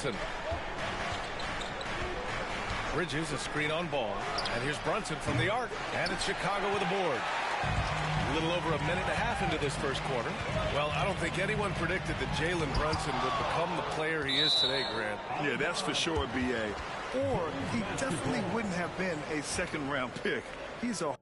Brunson. Bridges, a screen on ball. And here's Brunson from the arc. And it's Chicago with a board. A little over a minute and a half into this first quarter. Well, I don't think anyone predicted that Jalen Brunson would become the player he is today, Grant. Yeah, that's for sure, B.A. Or he definitely wouldn't have been a second-round pick. He's a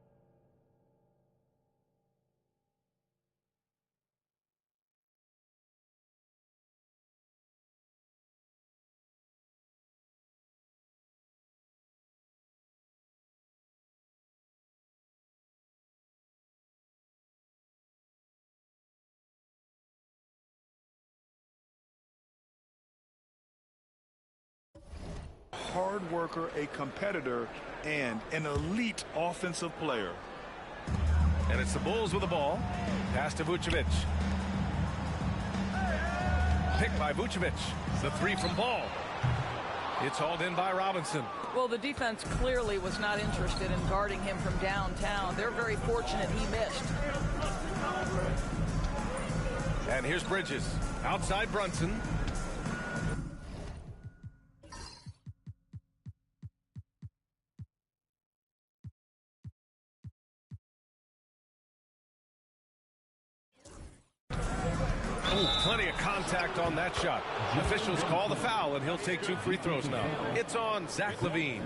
hard worker, a competitor, and an elite offensive player. And it's the Bulls with the ball. Pass to Vucevic. Picked by Vucevic. The three from Ball. It's hauled in by Robinson. Well, the defense clearly was not interested in guarding him from downtown. They're very fortunate he missed. And here's Bridges. Outside Brunson. Plenty of contact on that shot. Officials call the foul, and he'll take 2 free throws now. It's on Zach LaVine.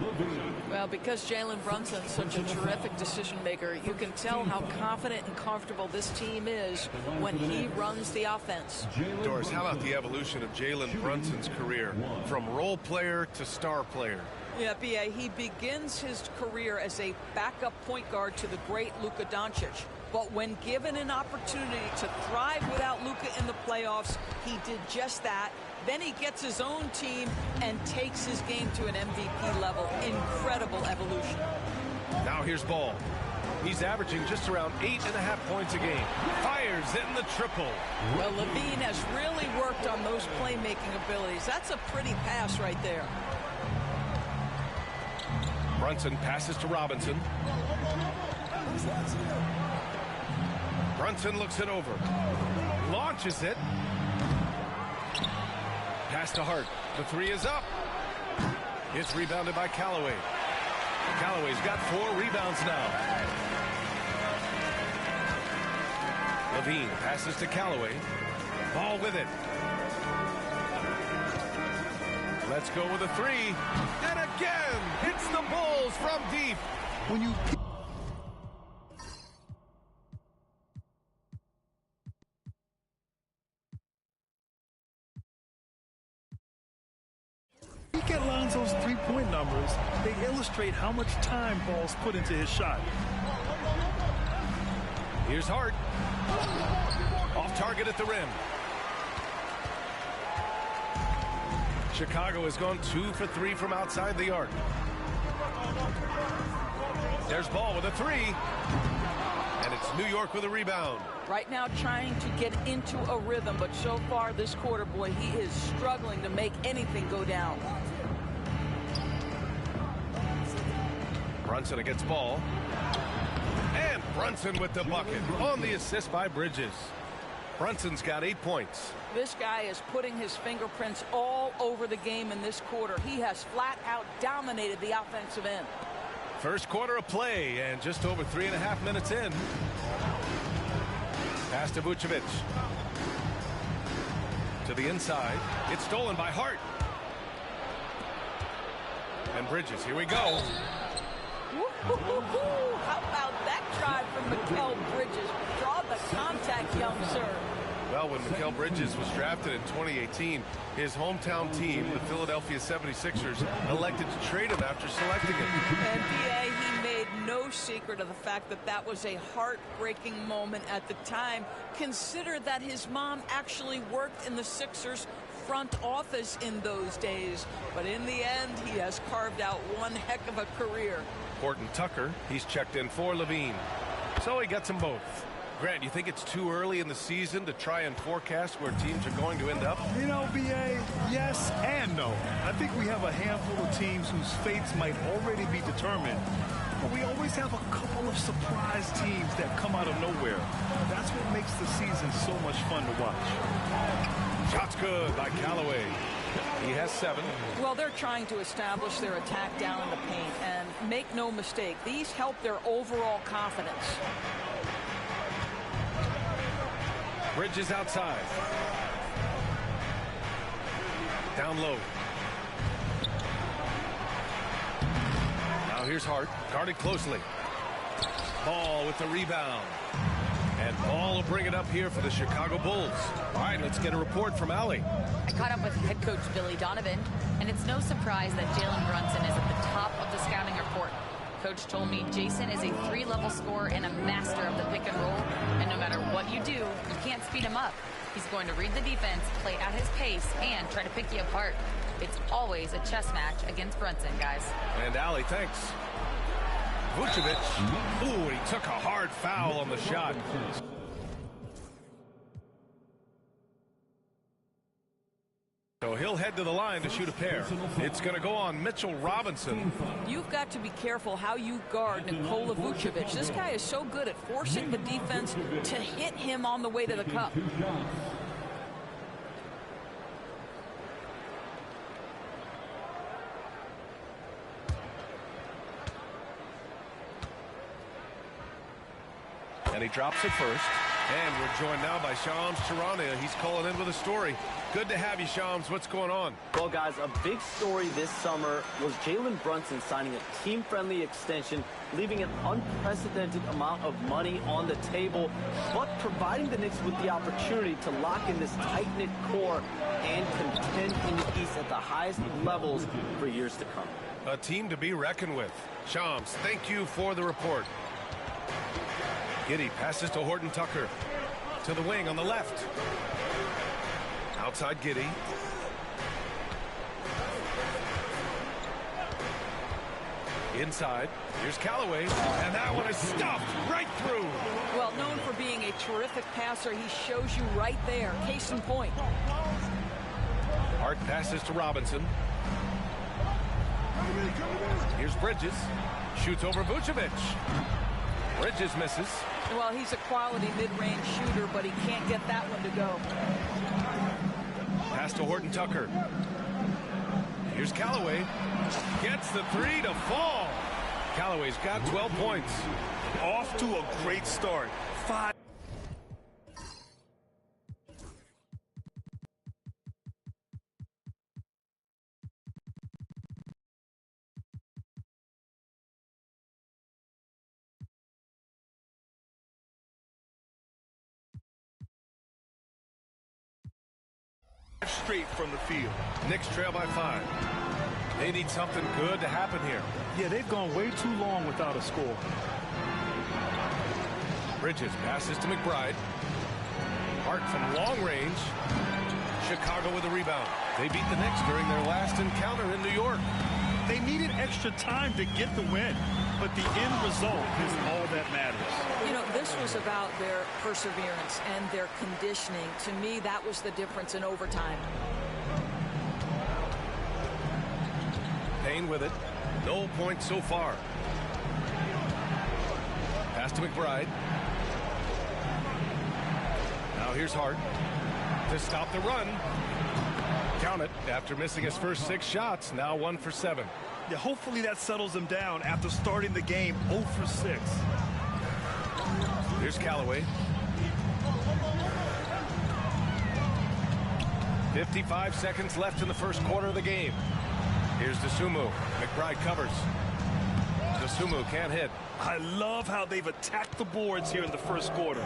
Well, because Jalen Brunson's such a terrific decision maker, you can tell how confident and comfortable this team is when he runs the offense. Doris, how about the evolution of Jalen Brunson's career from role player to star player? Yeah, B.A., he begins his career as a backup point guard to the great Luka Doncic. But when given an opportunity to thrive without Luka in the playoffs, he did just that. Then he gets his own team and takes his game to an MVP level. Incredible evolution. Now here's Ball. He's averaging just around 8.5 points a game. Fires in the triple. Well, LaVine has really worked on those playmaking abilities. That's a pretty pass right there. Brunson passes to Robinson. Brunson looks it over. Launches it. Pass to Hart. The three is up. It's rebounded by Calloway. Calloway's got 4 rebounds now. LaVine passes to Calloway. Ball with it. Let's go with a 3. And again, hits the Bulls from deep. When you look at Lonzo's three-point numbers, they illustrate how much time Ball's put into his shot. Here's Hart. Off target at the rim. Chicago has gone 2 for 3 from outside the arc. There's Ball with a 3. And it's New York with a rebound. Right now trying to get into a rhythm, but so far this quarter, boy, he is struggling to make anything go down. Brunson against Ball. And Brunson with the bucket on the assist by Bridges. Brunson's got 8 points. This guy is putting his fingerprints all over the game in this quarter. He has flat out dominated the offensive end. First quarter of play and just over 3.5 minutes in. Pass to Vucevic. To the inside. It's stolen by Hart. And Bridges, here we go. How about that drive from Mikal Bridges? Draw the contact, young sir. Well, when Mikal Bridges was drafted in 2018, his hometown team, the Philadelphia 76ers, elected to trade him after selecting him. And B.A., he made no secret of the fact that that was a heartbreaking moment at the time. Consider that his mom actually worked in the Sixers front office in those days. But in the end, he has carved out one heck of a career. Horton Tucker, he's checked in for LaVine. So he gets them both. Grant, you think it's too early in the season to try and forecast where teams are going to end up? You know, B.A., yes and no. I think we have a handful of teams whose fates might already be determined. But we always have a couple of surprise teams that come out of nowhere. That's what makes the season so much fun to watch. Shot's good by Calloway. He has 7. Well, they're trying to establish their attack down in the paint, and make no mistake, these help their overall confidence. Bridges outside. Down low. Now here's Hart, guarded closely. Ball with the rebound. And Ball will bring it up here for the Chicago Bulls. All right, let's get a report from Allie. I caught up with head coach Billy Donovan, and it's no surprise that Jalen Brunson is at the top of the scouting report. Coach told me Jason is a 3-level scorer and a master of the pick and roll, and no matter what you do, you can't speed him up. He's going to read the defense, play at his pace, and try to pick you apart. It's always a chess match against Brunson, guys. And Allie, thanks. Vucevic. Ooh, he took a hard foul on the shot. So he'll head to the line to shoot a pair. It's going to go on Mitchell Robinson. You've got to be careful how you guard Nikola Vucevic. This guy is so good at forcing the defense to hit him on the way to the cup. And he drops it first. And we're joined now by Shams Charania. He's calling in with a story. Good to have you, Shams. What's going on? Well, guys, a big story this summer was Jalen Brunson signing a team-friendly extension, leaving an unprecedented amount of money on the table, but providing the Knicks with the opportunity to lock in this tight-knit core and contend in the East at the highest levels for years to come. A team to be reckoned with. Shams, thank you for the report. Giddey passes to Horton Tucker. To the wing on the left. Outside Giddey. Inside. Here's Calloway. And that one is stuffed right through. Well, known for being a terrific passer, he shows you right there. Case in point. Hart passes to Robinson. Here's Bridges. Shoots over Vucevic. Bridges misses. Well, he's a quality mid-range shooter, but he can't get that one to go. Pass to Horton Tucker. Here's Calloway. Gets the 3 to fall. Callaway's got 12 points. Off to a great start. 5. Straight from the field. Knicks trail by 5. They need something good to happen here. Yeah, they've gone way too long without a score. Bridges passes to McBride. Hart from long range. Chicago with a rebound. They beat the Knicks during their last encounter in New York. They needed extra time to get the win, but the end result is all that matters. You know, this was about their perseverance and their conditioning. To me, that was the difference in overtime. Payne with it. No points so far. Pass to McBride. Now here's Hart to stop the run. Count it after missing his first 6 shots. Now 1 for 7. Yeah, hopefully that settles him down after starting the game 0 for 6. Here's Calloway. 55 seconds left in the first quarter of the game. Here's Dosunmu. McBride covers. Dosunmu can't hit. I love how they've attacked the boards here in the first quarter.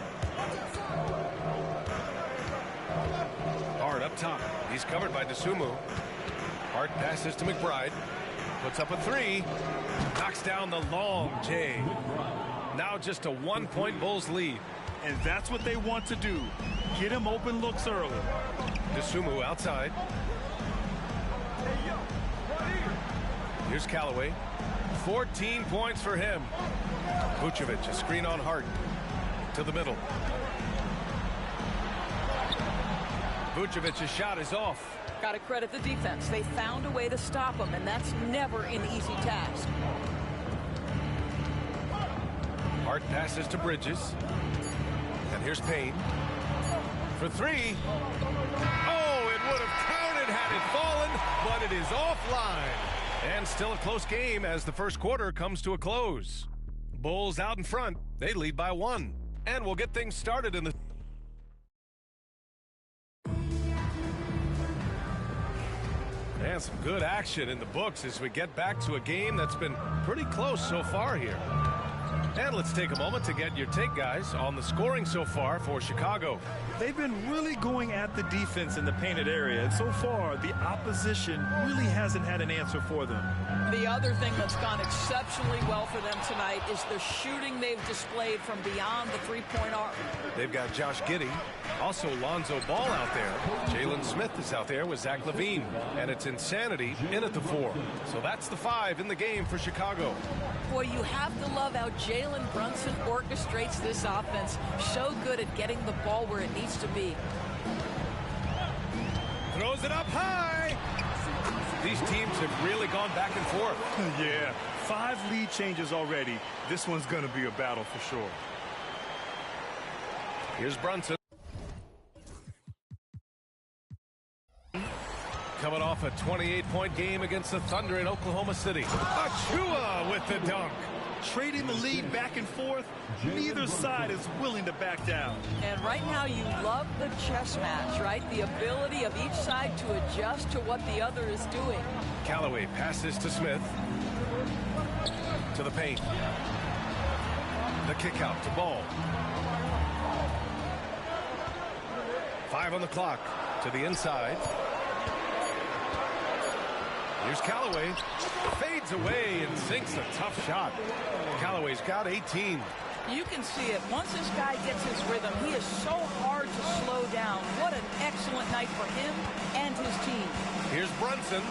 Hart up top. He's covered by Dosunmu. Hart passes to McBride. Puts up a 3. Knocks down the long J. Now just a 1-point Bulls lead. And that's what they want to do. Get him open looks early. Dosunmu outside. Here's Calloway. 14 points for him. Vucevic, a screen on Hart. To the middle. Vucevic's shot is off. Got to credit the defense. They found a way to stop him, and that's never an easy task. Hart passes to Bridges. And here's Payne. For 3. Oh, it would have counted Had it fallen, but it is offline. And still a close game as the first quarter comes to a close. Bulls out in front. They lead by 1. And we'll get things started in the... And some good action in the books as we get back to a game that's been pretty close so far here. And let's take a moment to get your take, guys, on the scoring so far for Chicago. They've been really going at the defense in the painted area, and so far the opposition really hasn't had an answer for them. The other thing that's gone exceptionally well for them tonight is the shooting they've displayed from beyond the three-point arc. They've got Josh Giddey, also Lonzo Ball out there. Jalen Smith is out there with Zach LaVine, and it's Insanity in at the 4. So that's the 5 in the game for Chicago. Boy, you have to love how Jalen Brunson orchestrates this offense. So good at getting the ball where it needs to be. Throws it up high. These teams have really gone back and forth. Yeah, 5 lead changes already. This one's going to be a battle for sure. Here's Brunson. Coming off a 28-point game against the Thunder in Oklahoma City. Achua with the dunk. Trading the lead back and forth, neither side is willing to back down. And right now you love the chess match, right? The ability of each side to adjust to what the other is doing. Calloway passes to Smith. To the paint. The kick out to Ball. 5 on the clock. To the inside. Here's Calloway. Fades away and sinks a tough shot. Callaway's got 18. You can see it. Once this guy gets his rhythm, he is so hard to slow down. What an excellent night for him and his team. Here's Brunson.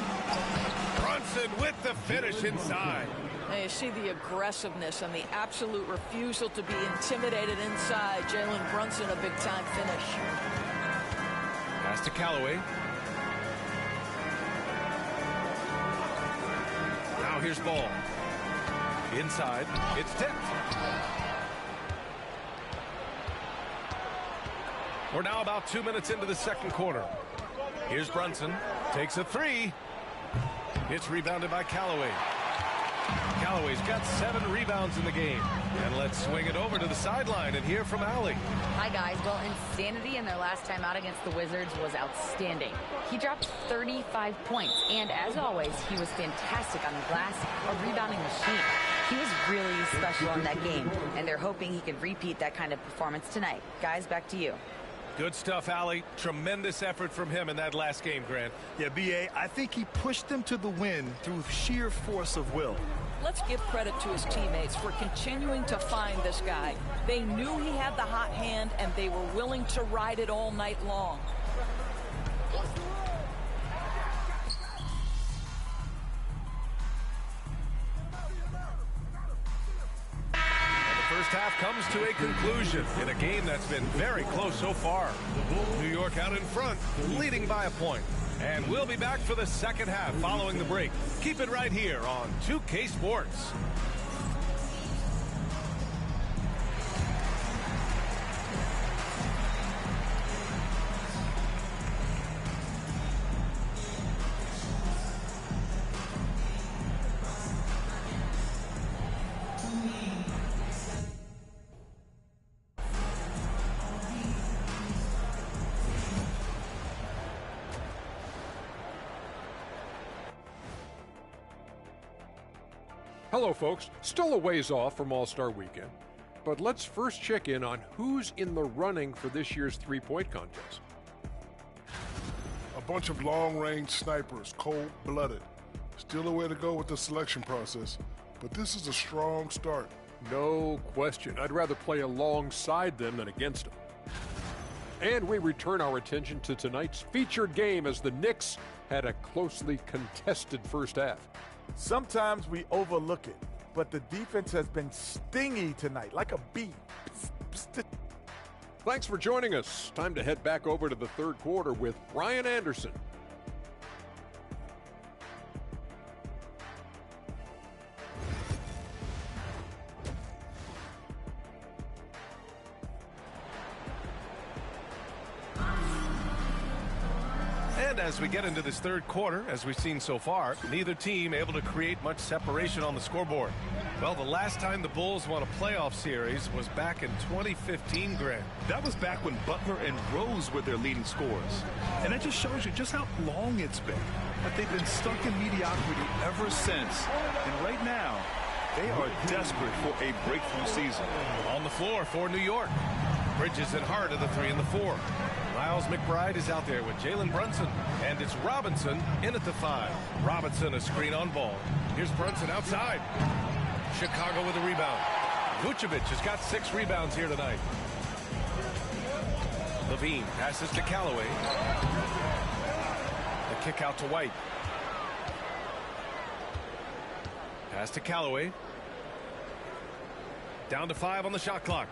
Brunson with the finish inside. Now you see the aggressiveness and the absolute refusal to be intimidated inside. Jalen Brunson, a big-time finish. Pass to Calloway. Now here's Ball. Inside. It's tipped. We're now about 2 minutes into the second quarter. Here's Brunson. Takes a 3. It's rebounded by Calloway. Callaway's got 7 rebounds in the game. And let's swing it over to the sideline and hear from Allie. Hi, guys. Well, Insanity in their last time out against the Wizards was outstanding. He dropped 35 points, and as always, he was fantastic on the glass, a rebounding machine. He was really special in that game, and they're hoping he can repeat that kind of performance tonight. Guys, back to you. Good stuff, Allie. Tremendous effort from him in that last game, Grant. Yeah, B.A., I think he pushed them to the win through sheer force of will. Let's give credit to his teammates for continuing to find this guy. They knew he had the hot hand, and they were willing to ride it all night long. First half comes to a conclusion in a game that's been very close so far. New York out in front, leading by a point. And we'll be back for the second half following the break. Keep it right here on 2K Sports. Hello, folks. Still a ways off from All-Star Weekend, but let's first check in on who's in the running for this year's three-point contest. A bunch of long-range snipers, cold-blooded. Still a way to go with the selection process, but this is a strong start. No question. I'd rather play alongside them than against them. And we return our attention to tonight's featured game as the Knicks had a closely contested first half. Sometimes we overlook it, but the defense has been stingy tonight, like a bee. Thanks for joining us. Time to head back over to the third quarter with Brian Anderson. And as we get into this third quarter, as we've seen so far, neither team able to create much separation on the scoreboard. Well, the last time the Bulls won a playoff series was back in 2015, Grant. That was back when Butler and Rose were their leading scorers. And that just shows you just how long it's been. But they've been stuck in mediocrity ever since. And right now, they are desperate for a breakthrough season. On the floor for New York. Bridges and Hart are the 3 and the 4. Miles McBride is out there with Jalen Brunson. And it's Robinson in at the 5. Robinson a screen on ball. Here's Brunson outside. Chicago with a rebound. Vucevic has got 6 rebounds here tonight. Levine passes to Calloway. The kick out to White. Pass to Calloway. Down to 5 on the shot clock.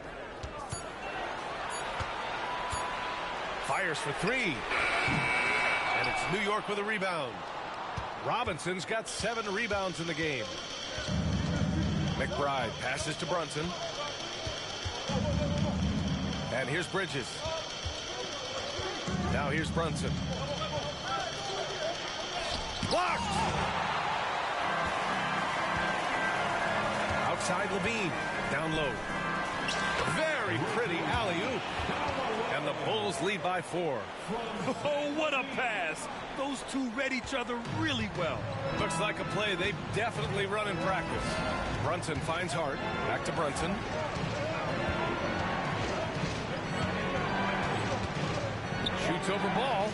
Fires for 3. And it's New York with a rebound. Robinson's got 7 rebounds in the game. McBride passes to Brunson. And here's Bridges. Now here's Brunson. Blocked! Outside Levine. Down low. Very pretty alley-oop. And the Bulls lead by 4. Oh, what a pass. Those two read each other really well. Looks like a play they've definitely run in practice. Brunson finds Hart. Back to Brunson. Shoots over ball.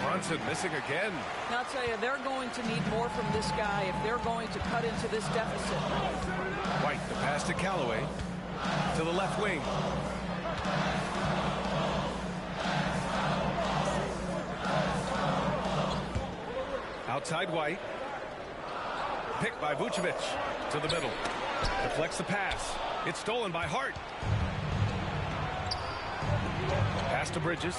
Brunson missing again. Now, I'll tell you, they're going to need more from this guy if they're going to cut into this deficit. White, the pass to Calloway. To the left wing. Outside White. Picked by Vucevic. To the middle. Deflects the pass. It's stolen by Hart. Pass to Bridges.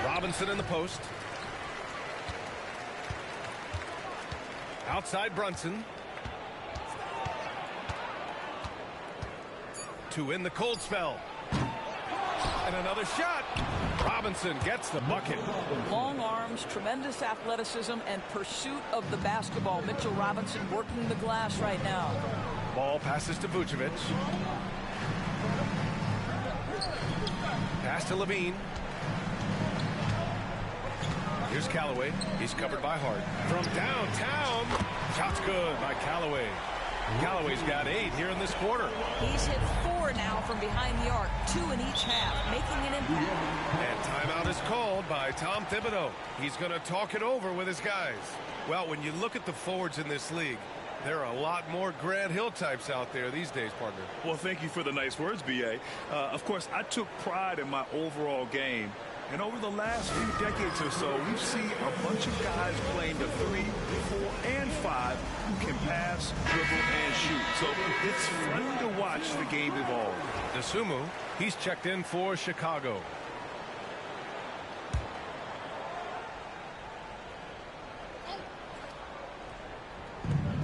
Robinson in the post. Outside Brunson. To in the cold spell. And another shot. Robinson gets the bucket. Long arms, tremendous athleticism, and pursuit of the basketball. Mitchell Robinson working the glass right now. Ball passes to Vucevic. Pass to Levine. Here's Calloway. He's covered by Hart. From downtown. Shot's good by Calloway. Callaway's got 8 here in this quarter. He's hit 4 now from behind the arc, 2 in each half, making an impact. And timeout is called by Tom Thibodeau. He's going to talk it over with his guys. Well, when you look at the forwards in this league, there are a lot more Grant Hill types out there these days, partner. Well, thank you for the nice words, B.A. Of course, I took pride in my overall game. And over the last few decades or so, we've seen a bunch of guys playing the 3, 4, and 5 who can pass, dribble, and shoot. So it's fun to watch the game evolve. Dosunmu, he's checked in for Chicago.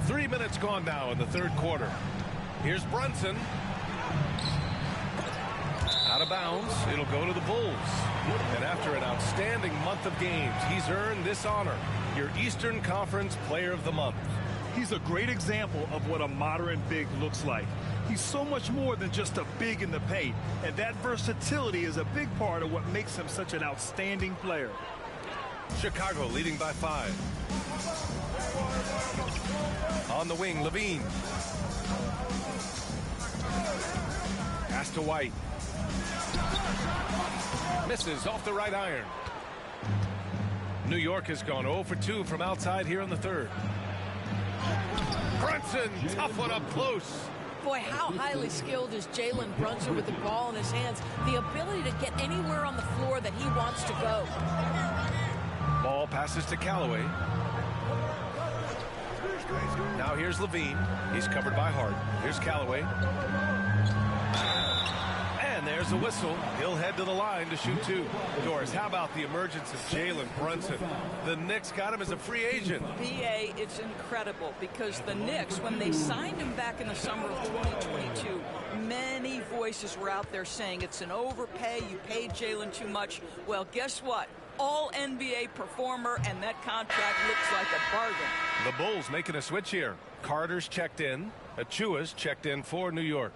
Three minutes gone now in the third quarter. Here's Brunson. Out of bounds. It'll go to the Bulls. And after an outstanding month of games, he's earned this honor, your Eastern Conference Player of the Month. He's a great example of what a modern big looks like. He's so much more than just a big in the paint, and that versatility is a big part of what makes him such an outstanding player. Chicago leading by 5. On the wing, Levine. Pass to White. Misses off the right iron. New York has gone 0 for 2 from outside here in the third. Brunson, tough one up close. Boy, how highly skilled is Jalen Brunson with the ball in his hands. The ability to get anywhere on the floor that he wants to go. Ball passes to Calloway. Now here's Levine. He's covered by Hart. Here's Calloway. And there There's a whistle. He'll head to the line to shoot 2. Doris, how about the emergence of Jalen Brunson? The Knicks got him as a free agent. BA, it's incredible because the Knicks, when they signed him back in the summer of 2022, many voices were out there saying it's an overpay. You paid Jalen too much. Well, guess what? All NBA performer, and that contract looks like a bargain. The Bulls making a switch here. Carter's checked in. Achua's checked in for New York.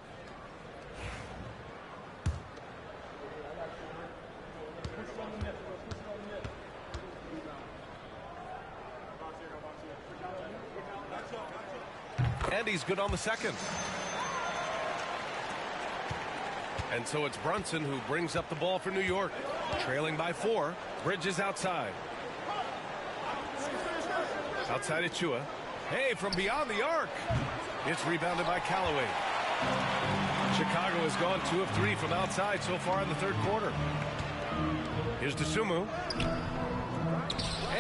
And he's good on the second. And so it's Brunson who brings up the ball for New York. Trailing by 4. Bridges outside. Outside Achua. Hey, from beyond the arc. It's rebounded by Calloway. Chicago has gone 2 of 3 from outside so far in the third quarter. Here's Dosunmu.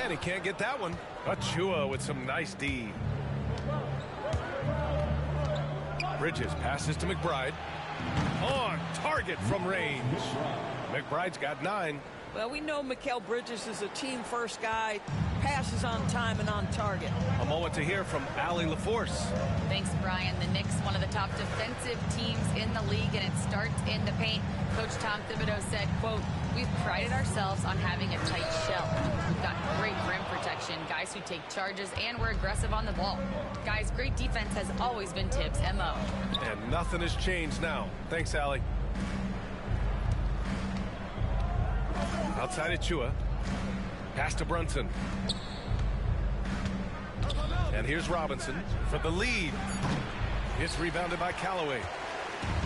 And he can't get that one. Achua with some nice D. Bridges passes to McBride. On target from range. McBride's got 9. Well, we know Mikal Bridges is a team-first guy. Passes on time and on target. A moment to hear from Allie LaForce. Thanks, Brian. The Knicks, one of the top defensive teams in the league, and it starts in the paint. Coach Tom Thibodeau said, quote, "We've prided ourselves on having a tight shell. We've got great rim protection, guys who take charges, and we're aggressive on the ball. Guys, great defense has always been Tibbs' MO." And nothing has changed now. Thanks, Allie. Outside Achua. Pass to Brunson. And here's Robinson for the lead. It's rebounded by Calloway.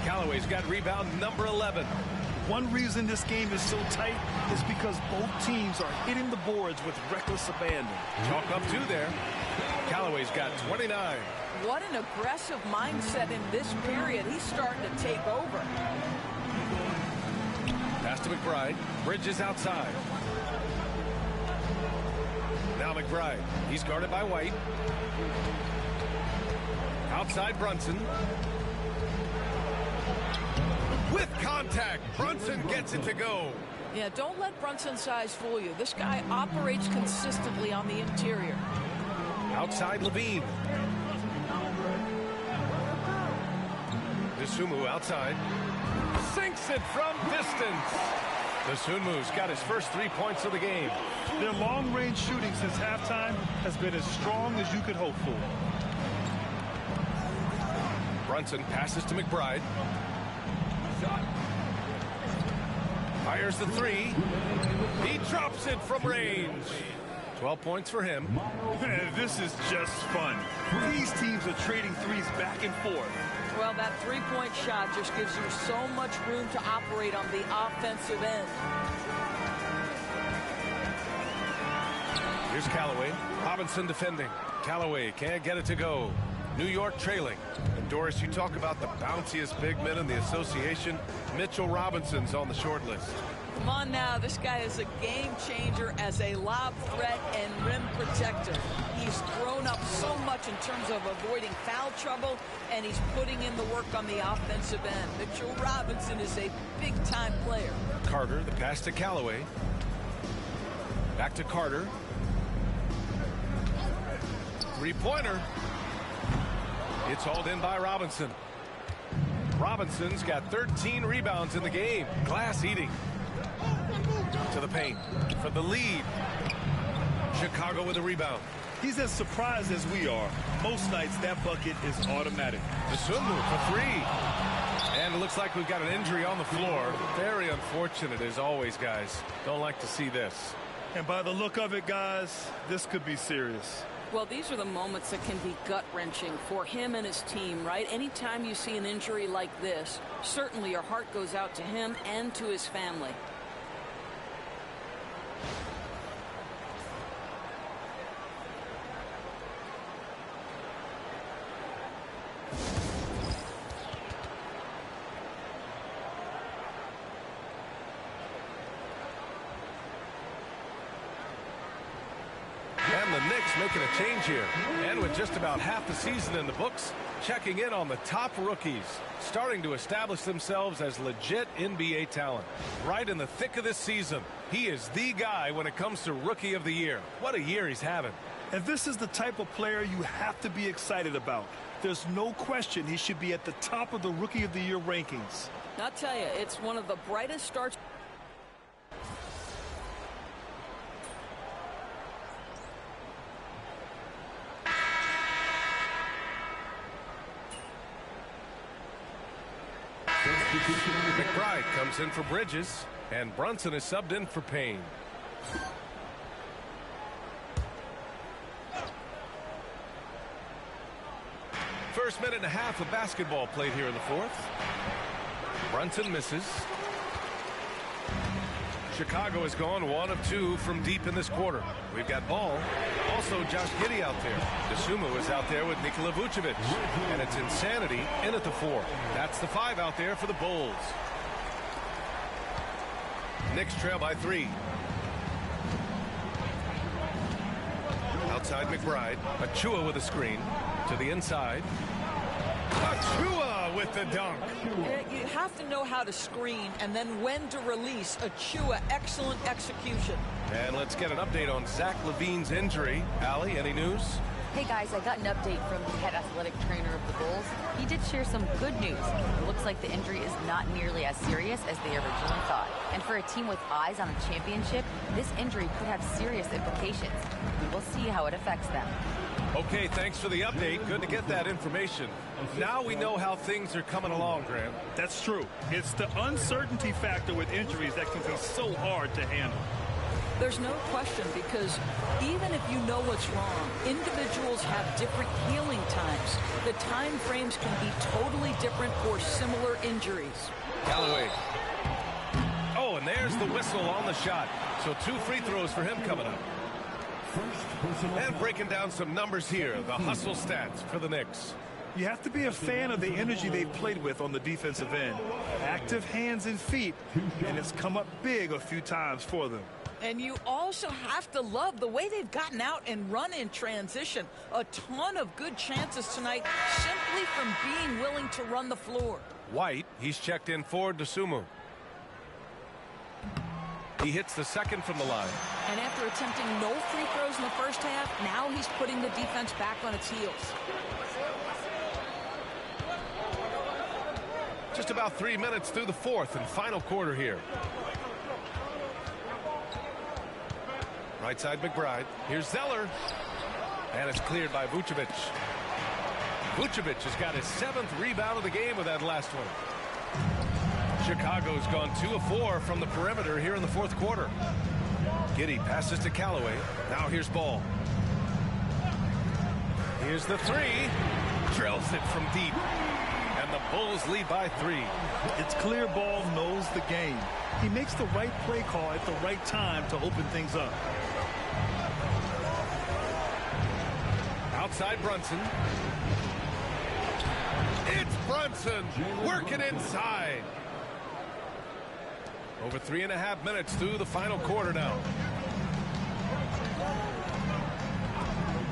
Calloway's got rebound number 11. One reason this game is so tight is because both teams are hitting the boards with reckless abandon. Chalk up 2 there. Calloway's got 29. What an aggressive mindset in this period. He's starting to take over. Pass to McBride. Bridges outside. Now McBride. He's guarded by White. Outside Brunson. With contact. Brunson gets it to go. Yeah, don't let Brunson's size fool you. This guy operates consistently on the interior. Outside Levine. Dosunmu outside. Sinks it from distance. Dosunmu's got his first 3 points of the game. Their long-range shooting since halftime has been as strong as you could hope for. Brunson passes to McBride. Fires the 3. He drops it from range. 12 points for him. This is just fun. These teams are trading threes back and forth. Well, that three-point shot just gives you so much room to operate on the offensive end. Here's Calloway. Robinson defending. Calloway can't get it to go. New York trailing. And Doris, you talk about the bounciest big men in the association. Mitchell Robinson's on the short list. Come on now, this guy is a game changer as a lob threat and rim protector. He's grown up so much in terms of avoiding foul trouble, and he's putting in the work on the offensive end. Mitchell Robinson is a big-time player. Carter, the pass to Calloway. Back to Carter. Three-pointer. It's hauled in by Robinson. Robinson's got 13 rebounds in the game. Glass eating. To the paint for the lead. Chicago with a rebound. He's as surprised as we are. Most nights that bucket is automatic. Dosunmu for 3. And it looks like we've got an injury on the floor. Very unfortunate as always, guys. Don't like to see this. And by the look of it, guys, this could be serious. Well, these are the moments that can be gut-wrenching for him and his team, right? Anytime you see an injury like this, certainly your heart goes out to him and to his family. And the Knicks making a change here. And with just about half the season in the books, Checking in on the top rookies, starting to establish themselves as legit NBA talent. Right in the thick of this season, he is the guy when it comes to Rookie of the Year. What a year he's having. And this is the type of player you have to be excited about. There's no question he should be at the top of the Rookie of the Year rankings. I'll tell you, it's one of the brightest starts. McBride comes in for Bridges, and Brunson is subbed in for Payne. First minute and a half of basketball played here in the fourth. Brunson misses. Chicago has gone 1 of 2 from deep in this quarter. We've got Ball. Also Josh Giddey out there. Dosunmu is out there with Nikola Vucevic. And it's Insanity in at the 4. That's the 5 out there for the Bulls. Knicks trail by 3. Outside McBride. Achua with a screen. To the inside. Achua with the dunk. You have to know how to screen and then when to release. Achua, excellent execution. And let's get an update on Zach LaVine's injury. Allie, any news? Hey guys, I got an update from the head athletic trainer of the Bulls. He did share some good news. It looks like the injury is not nearly as serious as they originally thought. And for a team with eyes on a championship, this injury could have serious implications. We will see how it affects them. Okay, thanks for the update. Good to get that information. Now we know how things are coming along, Grant. That's true. It's the uncertainty factor with injuries that can be so hard to handle. There's no question, because even if you know what's wrong, individuals have different healing times. The time frames can be totally different for similar injuries. Calloway. Oh, and there's the whistle on the shot. So 2 free throws for him coming up. And breaking down some numbers here, the hustle stats for the Knicks. You have to be a fan of the energy they've played with on the defensive end. Active hands and feet, and it's come up big a few times for them. And you also have to love the way they've gotten out and run in transition. A ton of good chances tonight simply from being willing to run the floor. White, he's checked in for Dosunmu. He hits the second from the line. And after attempting no free throws in the first half, now he's putting the defense back on its heels. Just about 3 minutes through the fourth and final quarter here. Right side McBride. Here's Zeller. And it's cleared by Vucevic. Vucevic has got his 7th rebound of the game with that last one. Chicago's gone 2 of 4 from the perimeter here in the fourth quarter. Giddey passes to Calloway. Now here's Ball. Here's the 3. Drills it from deep. And the Bulls lead by 3. It's clear Ball knows the game. He makes the right play call at the right time to open things up. Outside Brunson. It's Brunson working inside. Over 3.5 minutes through the final quarter now.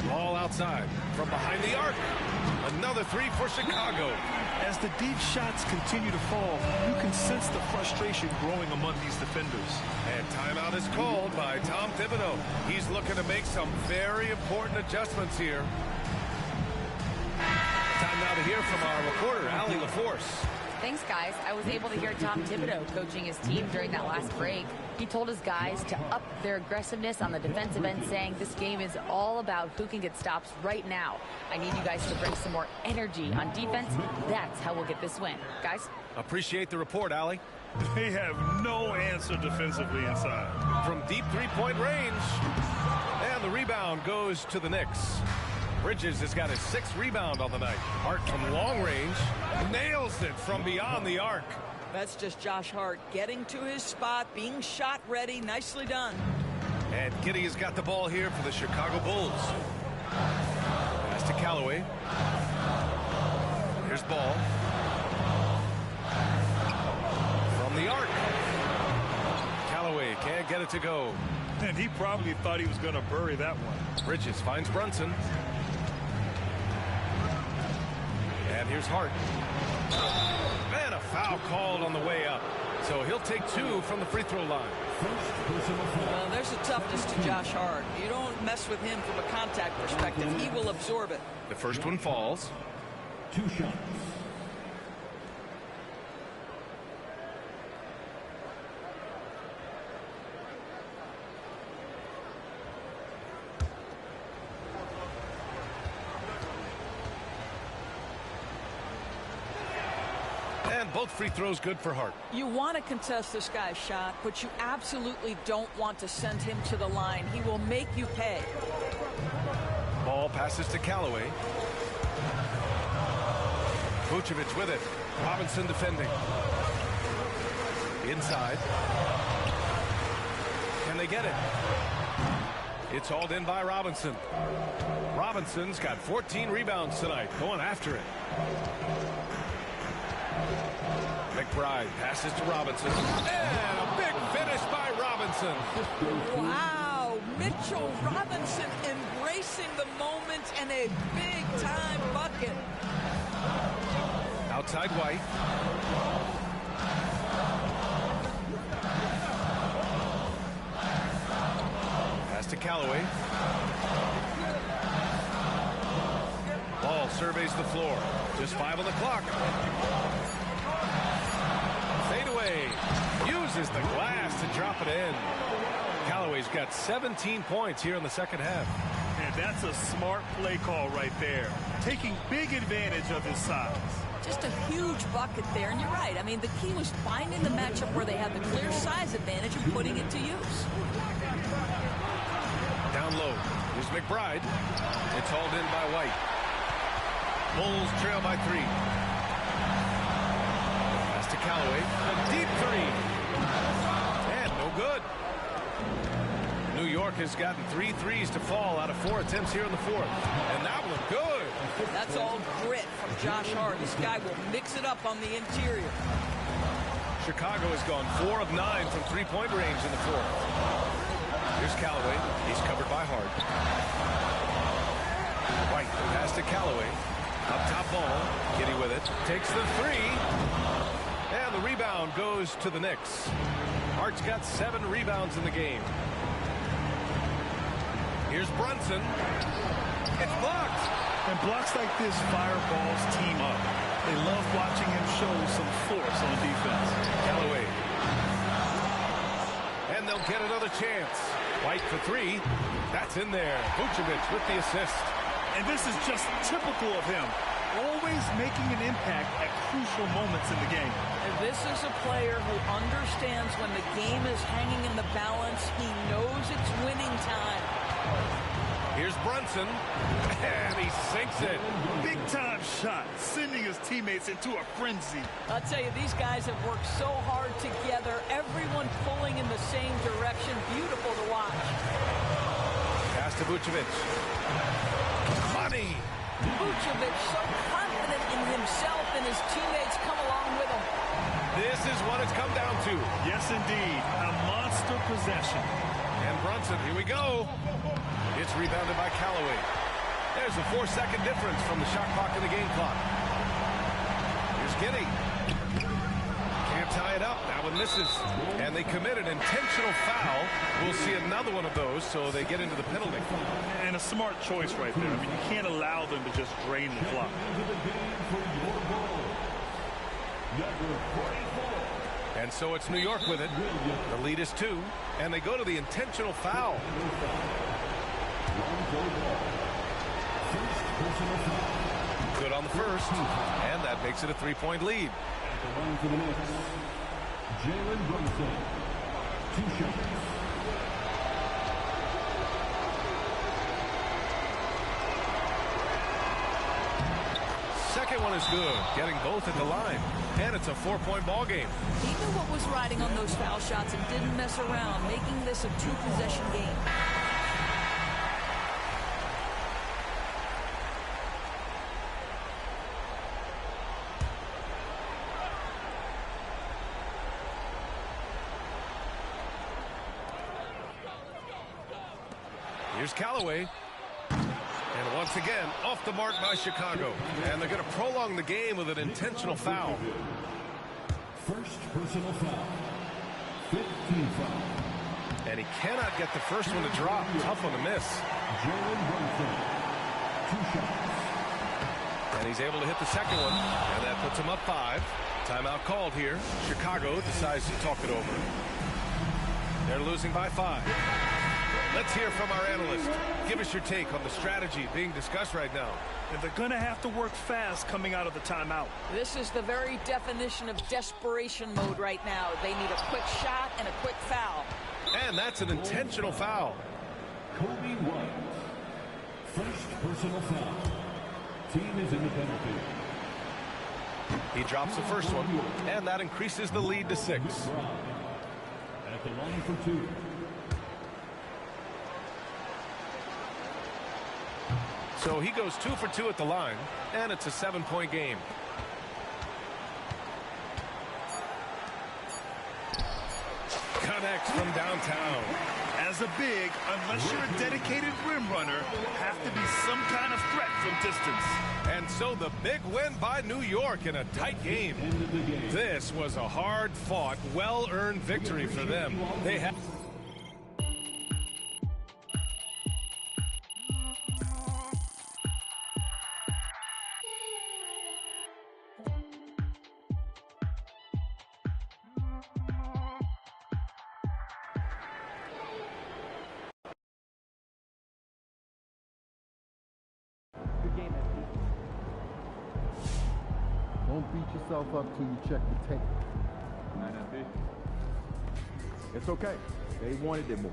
Ball outside from behind the arc. Another 3 for Chicago. As the deep shots continue to fall, you can sense the frustration growing among these defenders. And timeout is called by Tom Thibodeau. He's looking to make some very important adjustments here. Time now to hear from our reporter, Allie LaForce. Thanks, guys. I was able to hear Tom Thibodeau coaching his team during that last break. He told his guys to up their aggressiveness on the defensive end, saying this game is all about who can get stops right now. I need you guys to bring some more energy on defense. That's how we'll get this win. Guys? Appreciate the report, Allie. They have no answer defensively inside. From deep three-point range. And the rebound goes to the Knicks. Bridges has got his 6th rebound on the night. Hart from long range nails it from beyond the arc. That's just Josh Hart getting to his spot, being shot ready. Nicely done. And Giddey has got the ball here for the Chicago Bulls. Pass to Calloway. Here's Ball. From the arc. Calloway can't get it to go. And he probably thought he was going to bury that one. Bridges finds Brunson. And here's Hart. And a foul called on the way up. So he'll take 2 from the free throw line. There's a toughness to Josh Hart. You don't mess with him from a contact perspective. He will absorb it. The first one falls. 2 shots. And both free throws good for Hart. You want to contest this guy's shot, but you absolutely don't want to send him to the line. He will make you pay. Ball passes to Calloway. Vucevic with it. Robinson defending. Inside. Can they get it? It's hauled in by Robinson. Robinson's got 14 rebounds tonight. Going after it. McBride passes to Robinson. And a big finish by Robinson. Wow. Mitchell Robinson embracing the moment and a big-time bucket. Outside White. Pass to Calloway. Ball surveys the floor. Just 5 on the clock. Fade away. Uses the glass to drop it in. Callaway's got 17 points here in the second half. And that's a smart play call right there. Taking big advantage of his size. Just a huge bucket there, and you're right. I mean, the key was finding the matchup where they had the clear size advantage and putting it to use. Down low. Here's McBride. It's hauled in by White. Bulls trail by 3. Pass to Calloway. A deep 3. And no good. New York has gotten 3 threes to fall out of 4 attempts here in the fourth. And that one good. That's all grit from Josh Hart. This guy will mix it up on the interior. Chicago has gone 4 of 9 from 3-point range in the fourth. Here's Calloway. He's covered by Hart. White pass to Calloway. Up top ball. Giddy with it. Takes the 3. And the rebound goes to the Knicks. Hart's got 7 rebounds in the game. Here's Brunson. It's blocked. And blocks like this fire balls team up. They love watching him show some force on defense. Calloway. And they'll get another chance. White for 3. That's in there. Vucevic with the assist. And this is just typical of him. Always making an impact at crucial moments in the game. And this is a player who understands when the game is hanging in the balance. He knows it's winning time. Here's Brunson, and he sinks it. Big-time shot, sending his teammates into a frenzy. I'll tell you, these guys have worked so hard together, everyone pulling in the same direction. Beautiful to watch. Pass to Vucevic. Money. Vucevic so confident in himself, and his teammates come along with him. This is what it's come down to. Yes, indeed. A monster possession. And Brunson, here we go. It's rebounded by Calloway. There's a 4-second difference from the shot clock and the game clock. Here's Giddy. Can't tie it up. That one misses. And they commit an intentional foul. We'll see another one of those, so they get into the penalty. And a smart choice right there. I mean, you can't allow them to just drain the clock. And so it's New York with it. The lead is 2, and they go to the intentional foul. Good on the first, and that makes it a 3-point lead. Jalen Brunson, 2 shots. Second one is good, getting both at the line. And it's a 4-point ball game. He knew what was riding on those foul shots and didn't mess around, making this a 2-possession game. Here's Calloway. And once again, off the mark by Chicago. And they're going to prolong the game with an intentional foul. First personal foul. 15 foul. And he cannot get the first one to drop. Tough one to miss. Jalen Brunson. 2 shots. And he's able to hit the second one. And that puts him up 5. Timeout called here. Chicago decides to talk it over. They're losing by 5. Let's hear from our analyst. Give us your take on the strategy being discussed right now. And they're going to have to work fast coming out of the timeout. This is the very definition of desperation mode right now. They need a quick shot and a quick foul. And that's an intentional foul. Kobe White. First personal foul. Team is in the penalty. He drops the first one, and that increases the lead to 6. At the line for 2. So he goes 2 for 2 at the line, and it's a 7-point game. Connects from downtown. As a big, unless you're a dedicated rim runner, have to be some kind of threat from distance. And so the big win by New York in a tight game. This was a hard-fought, well-earned victory for them. They have... Don't beat yourself up till you check the tape. It's okay. They wanted it more.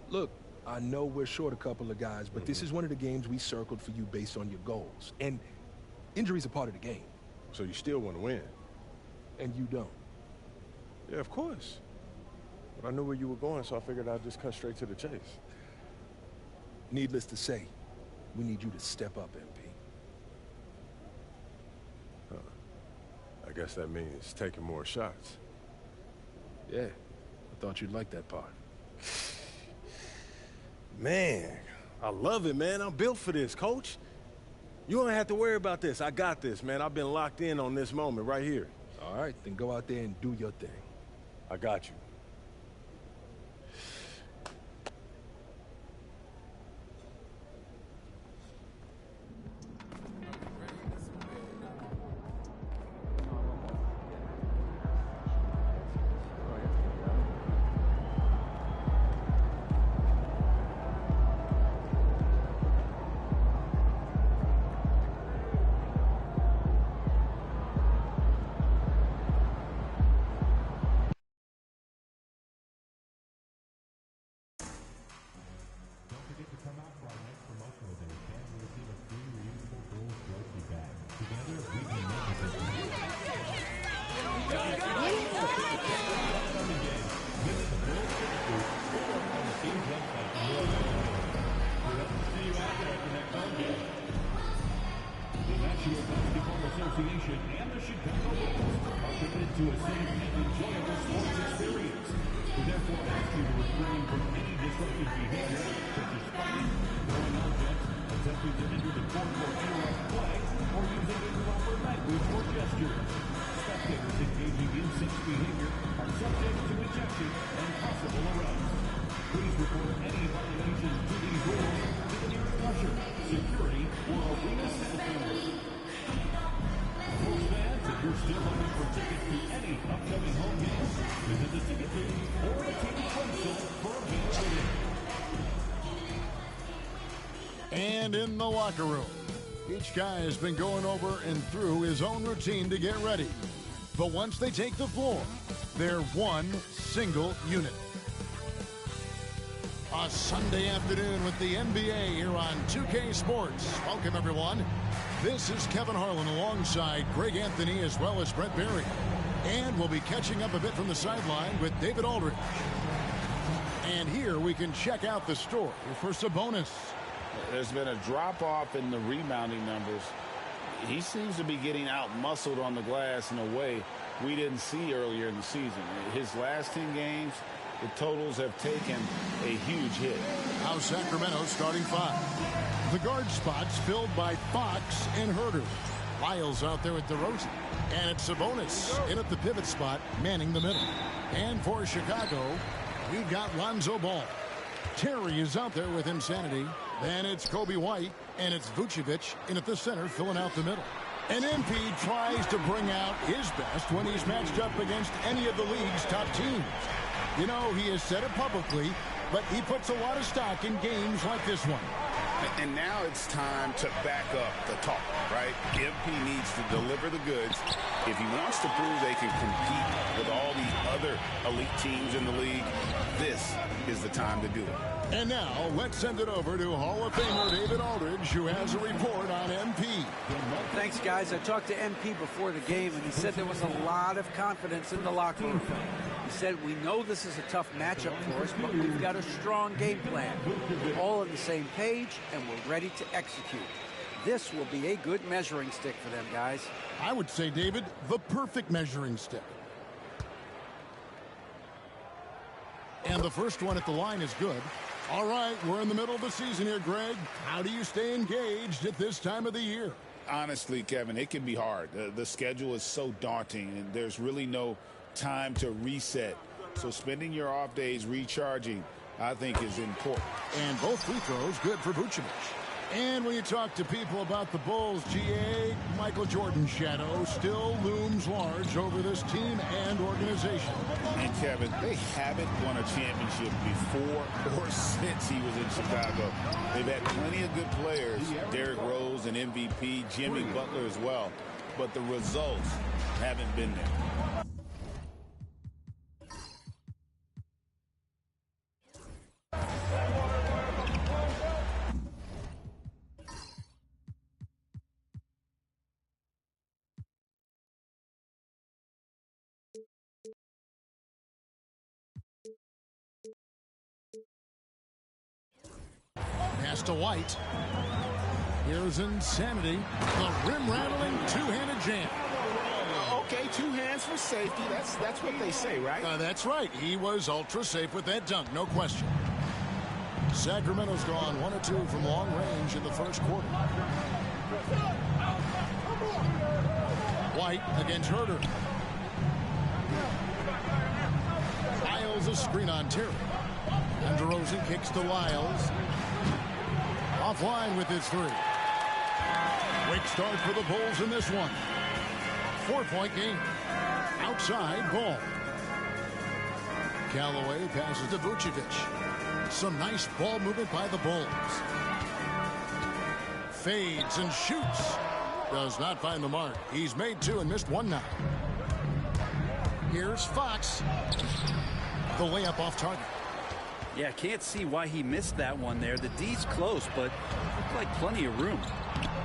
Look, I know we're short a couple of guys, but this is one of the games we circled for you based on your goals. And injuries are part of the game. So you still want to win? And you don't. Yeah, of course. But I knew where you were going, so I figured I'd just cut straight to the chase. Needless to say, we need you to step up, MP. I guess that means taking more shots. Yeah, I thought you'd like that part. Man, I love it, man. I'm built for this, Coach. You don't have to worry about this. I got this, man. I've been locked in on this moment right here. All right, then go out there and do your thing. I got you. Association and the Chicago Bulls are committed to a safe and enjoyable sports experience. We therefore ask you to refrain from any disruptive behavior, such as fighting, throwing objects, attempting to enter the court for interrupt play, or using improper language or gestures. Spectators engaging in such behavior are subject to ejection and possible arrest. Please report any violations to these rules to the nearest usher, security, or arena staff member. Bulls fans, if you're still looking for tickets to any upcoming home games, visit the ticket booth or the team's website for availability. And in the locker room, each guy has been going over and through his own routine to get ready. But once they take the floor, they're one single unit. A Sunday afternoon with the NBA here on 2K Sports. Welcome, everyone. This is Kevin Harlan alongside Greg Anthony as well as Brent Berry. And we'll be catching up a bit from the sideline with David Aldridge. And here we can check out the story for Sabonis. There's been a drop-off in the rebounding numbers. He seems to be getting out-muscled on the glass in a way we didn't see earlier in the season. His last 10 games, the totals have taken a huge hit. Now Sacramento starting five. The guard spots filled by Fox and Herter. Lyles out there with DeRozan. And it's Sabonis in at the pivot spot, manning the middle. And for Chicago, we've got Lonzo Ball. Terry is out there with Insanity. Then it's Kobe White, and it's Vucevic in at the center, filling out the middle. And MP tries to bring out his best when he's matched up against any of the league's top teams. You know, he has said it publicly, but he puts a lot of stock in games like this one. And now it's time to back up the talk, right? MP needs to deliver the goods. If he wants to prove they can compete with all the other elite teams in the league, this is the time to do it. And now, let's send it over to Hall of Famer David Aldridge, who has a report on MP. Thanks, guys. I talked to MP before the game, and he said there was a lot of confidence in the locker room. He said, we know this is a tough matchup for us, but we've got a strong game plan. We're all on the same page, and we're ready to execute. This will be a good measuring stick for them, guys. I would say, David, the perfect measuring stick. And the first one at the line is good. All right, we're in the middle of the season here, Greg. How do you stay engaged at this time of the year? Honestly, Kevin, it can be hard. The schedule is so daunting, and there's really no time to reset. So spending your off days recharging, I think, is important. And both free throws good for Vucevic. And when you talk to people about the Bulls, GA, Michael Jordan's shadow still looms large over this team and organization. And Kevin, they haven't won a championship before or since he was in Chicago. They've had plenty of good players, Derrick Rose and MVP, Jimmy Butler as well, but the results haven't been there. Pass to White. Here's Insanity. The rim-rattling two-handed jam. Okay, safety. That's what they say, right? That's right. He was ultra safe with that dunk, no question. Sacramento's gone 1 of 2 from long range in the first quarter. White against Herter. Lyles a screen on Terry. And DeRozan kicks to Lyles. Offline with his 3. Quick start for the Bulls in this one. 4-point game. Outside ball. Calloway passes to Vucevic. Some nice ball movement by the Bulls. Fades and shoots. Does not find the mark. He's made 2 and missed 1 now. Here's Fox. The layup off target. Yeah, can't see why he missed that one there. The D's close, but looked like plenty of room.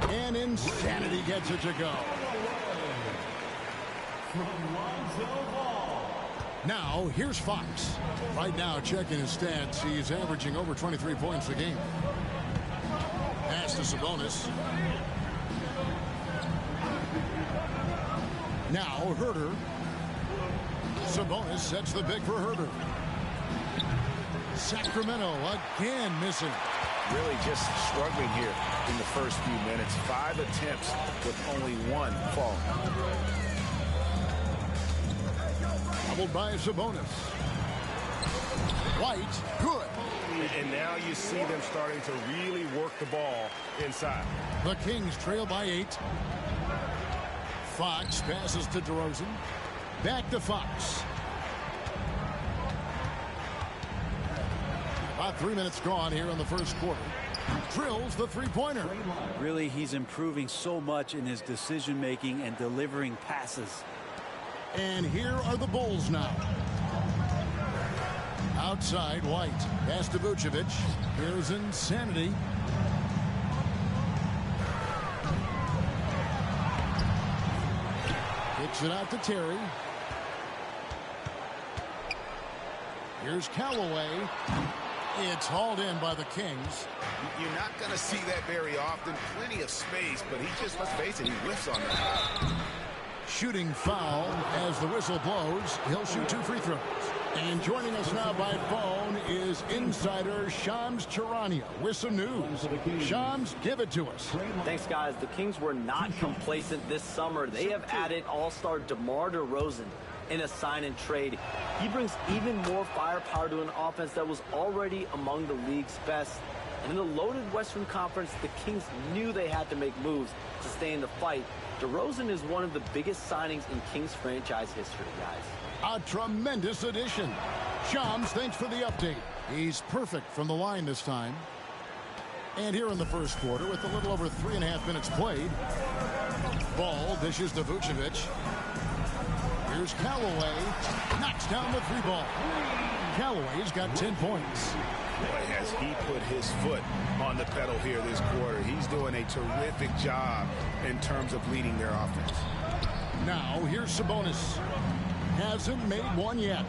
And Insanity gets it to go. Now, here's Fox. Right now, checking his stats, he's averaging over 23 points a game. Pass to Sabonis. Now, Herter. Sabonis sets the big for Herter. Sacramento again missing. Really just struggling here in the first few minutes. 5 attempts with only 1 fall. Doubled by Sabonis. White, good. And now you see them starting to really work the ball inside. The Kings trail by 8. Fox passes to DeRozan. Back to Fox. About 3 minutes gone here in the first quarter. Drills the three-pointer. Really, he's improving so much in his decision-making and delivering passes. And here are the Bulls now. Outside, White. Pass to Vucevic. Here's Insanity. Kicks it out to Terry. Here's Calloway. It's hauled in by the Kings. You're not going to see that very often. Plenty of space, but he just, let's face it, he whiffs on that. Shooting foul as the whistle blows. He'll shoot 2 free throws. And joining us now by phone is insider Shams Charania with some news. Shams, give it to us. Thanks, guys. The Kings were not complacent this summer. They have added all-star DeMar DeRozan in a sign and trade. He brings even more firepower to an offense that was already among the league's best. And in the loaded Western Conference, the Kings knew they had to make moves to stay in the fight. DeRozan is one of the biggest signings in Kings franchise history, guys. A tremendous addition. Shams, thanks for the update. He's perfect from the line this time. And here in the first quarter, with a little over 3.5 minutes played, ball dishes to Vucevic. Here's Calloway. Knocks down the 3-ball. Calloway's got 10 points. Boy, has he put his foot on the pedal here this quarter. He's doing a terrific job in terms of leading their offense. Now, here's Sabonis. Hasn't made one yet.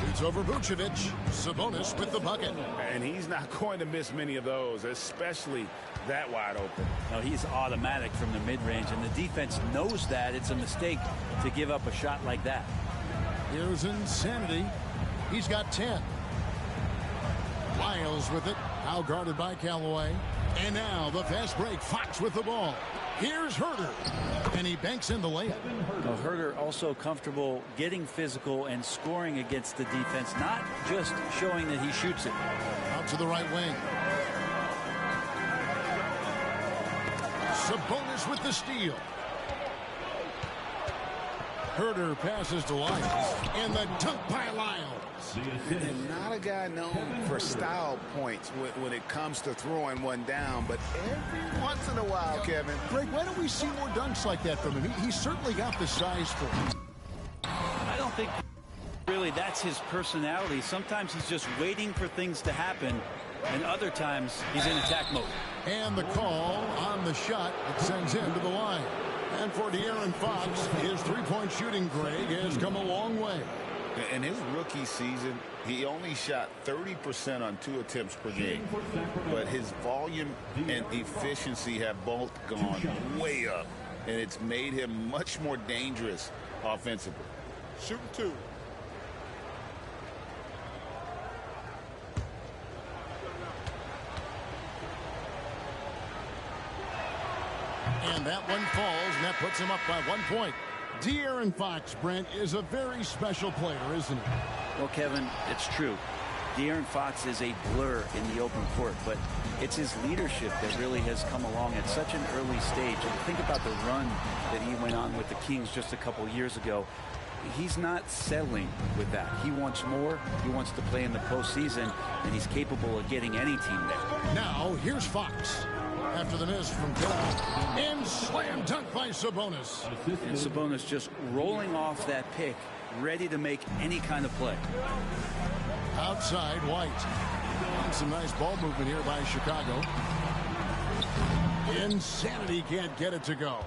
Shoots over Vucevic. Sabonis with the bucket. And he's not going to miss many of those, especially that wide open. No, he's automatic from the mid-range, and the defense knows that. It's a mistake to give up a shot like that. Here's Insanity. He's got 10. Lyles with it. Now guarded by Calloway. And now the fast break. Fox with the ball. Here's Herter. And he banks in the layup. Now, Herter also comfortable getting physical and scoring against the defense, not just showing that he shoots it. Out to the right wing. Sabonis with the steal. Herter passes to Lyles. And the dunk by Lyles. And not a guy known for style points when it comes to throwing one down, but every once in a while, Kevin. Greg, why don't we see more dunks like that from him? He's certainly got the size for it. I don't think really that's his personality. Sometimes he's just waiting for things to happen, and other times he's in attack mode. And the call on the shot that sends him to the line. And for De'Aaron Fox, his three-point shooting, Greg, has come a long way. In his rookie season, he only shot 30% on 2 attempts per game. But his volume and efficiency have both gone way up. And it's made him much more dangerous offensively. shooting 2. And that one falls, and that puts him up by 1 point. De'Aaron Fox, Brent, is a very special player, isn't he? Well, Kevin, it's true. De'Aaron Fox is a blur in the open court, but it's his leadership that really has come along at such an early stage. And think about the run that he went on with the Kings just a couple years ago. He's not settling with that. He wants more. He wants to play in the postseason, and he's capable of getting any team there. Now, here's Fox. After the miss from Bill. And slam dunk by Sabonis. And Sabonis just rolling off that pick, ready to make any kind of play. Outside, White. And some nice ball movement here by Chicago. Insanity can't get it to go.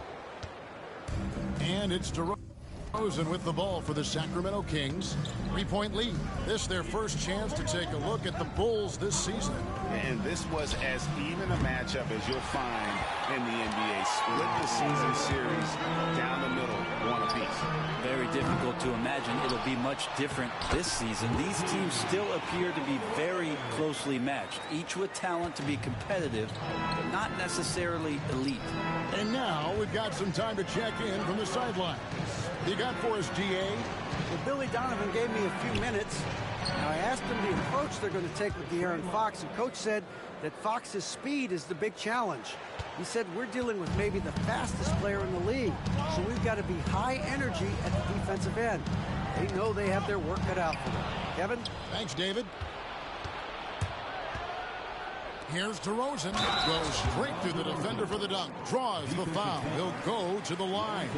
And it's DeRozan with the ball for the Sacramento Kings. 3-point lead. This their first chance to take a look at the Bulls this season. And this was as even a matchup as you'll find in the NBA. Split the season series down the middle, one apiece. Very difficult to imagine it'll be much different this season. These teams still appear to be very closely matched, each with talent to be competitive, but not necessarily elite. And now we've got some time to check in from the sideline. You got for us, DA? Well, Billy Donovan gave me a few minutes. Now, I asked him the approach they're going to take with De'Aaron Fox, and Coach said that Fox's speed is the big challenge. He said we're dealing with maybe the fastest player in the league, so we've got to be high energy at the defensive end. They know they have their work cut out for them. Kevin? Thanks, David. Here's DeRozan. Goes straight through the defender for the dunk. Draws the foul. He'll go to the line.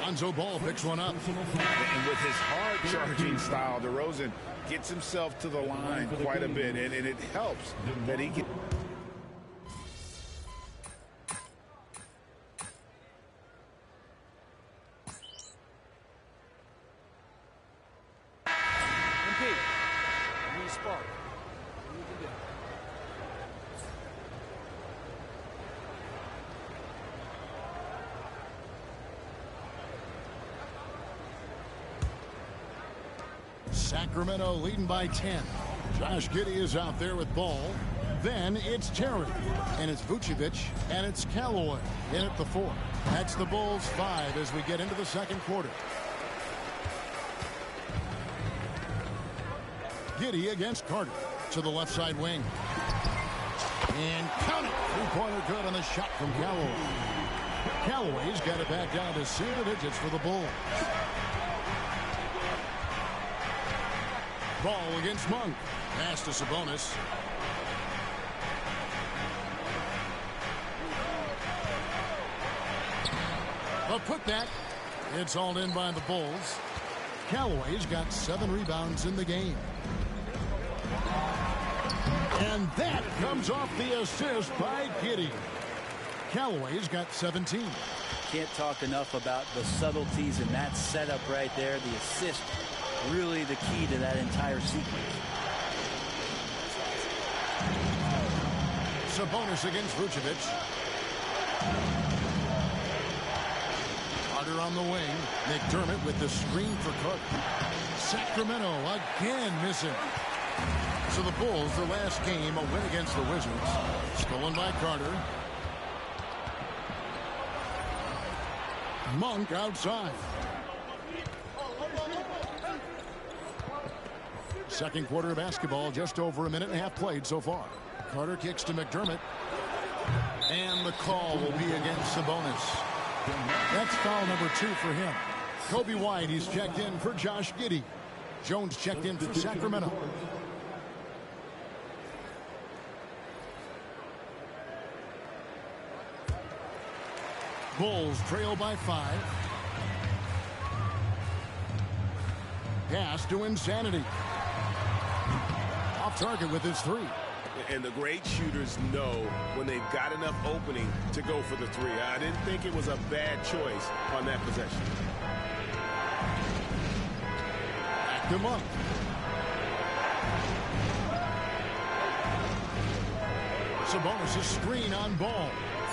Lonzo Ball picks one up. And with his hard-charging style, DeRozan gets himself to the line quite a bit, and it helps that he can. MP, spark. What you can do. Sacramento leading by 10. Josh Giddey is out there with ball. Then it's Terry. And it's Vucevic. And it's Calloway in at the 4. That's the Bulls 5 as we get into the second quarter. Giddey against Carter to the left side wing. And count it. 3-pointer good on the shot from Calloway. Calloway's got it back down to single digits for the Bulls. Ball against Monk. Pass to Sabonis. But put that. It's hauled in by the Bulls. Callaway's got 7 rebounds in the game. And that comes off the assist by Giddey. Callaway's got 17. Can't talk enough about the subtleties in that setup right there. The assist, really the key to that entire sequence. Sabonis against Vucevic. Carter on the wing. McDermott with the screen for Cook. Sacramento again missing. So the Bulls, their last game, a win against the Wizards. Stolen by Carter. Monk outside. Second quarter of basketball, just over a minute and a half played so far. Carter kicks to McDermott. And the call will be against Sabonis. That's foul number 2 for him. Kobe White, he's checked in for Josh Giddey. Jones checked in for Sacramento. Bulls trail by 5. Pass to Insanity. Off target with his 3. And the great shooters know when they've got enough opening to go for the 3. I didn't think it was a bad choice on that possession. Back to Monk. Sabonis' screen on ball.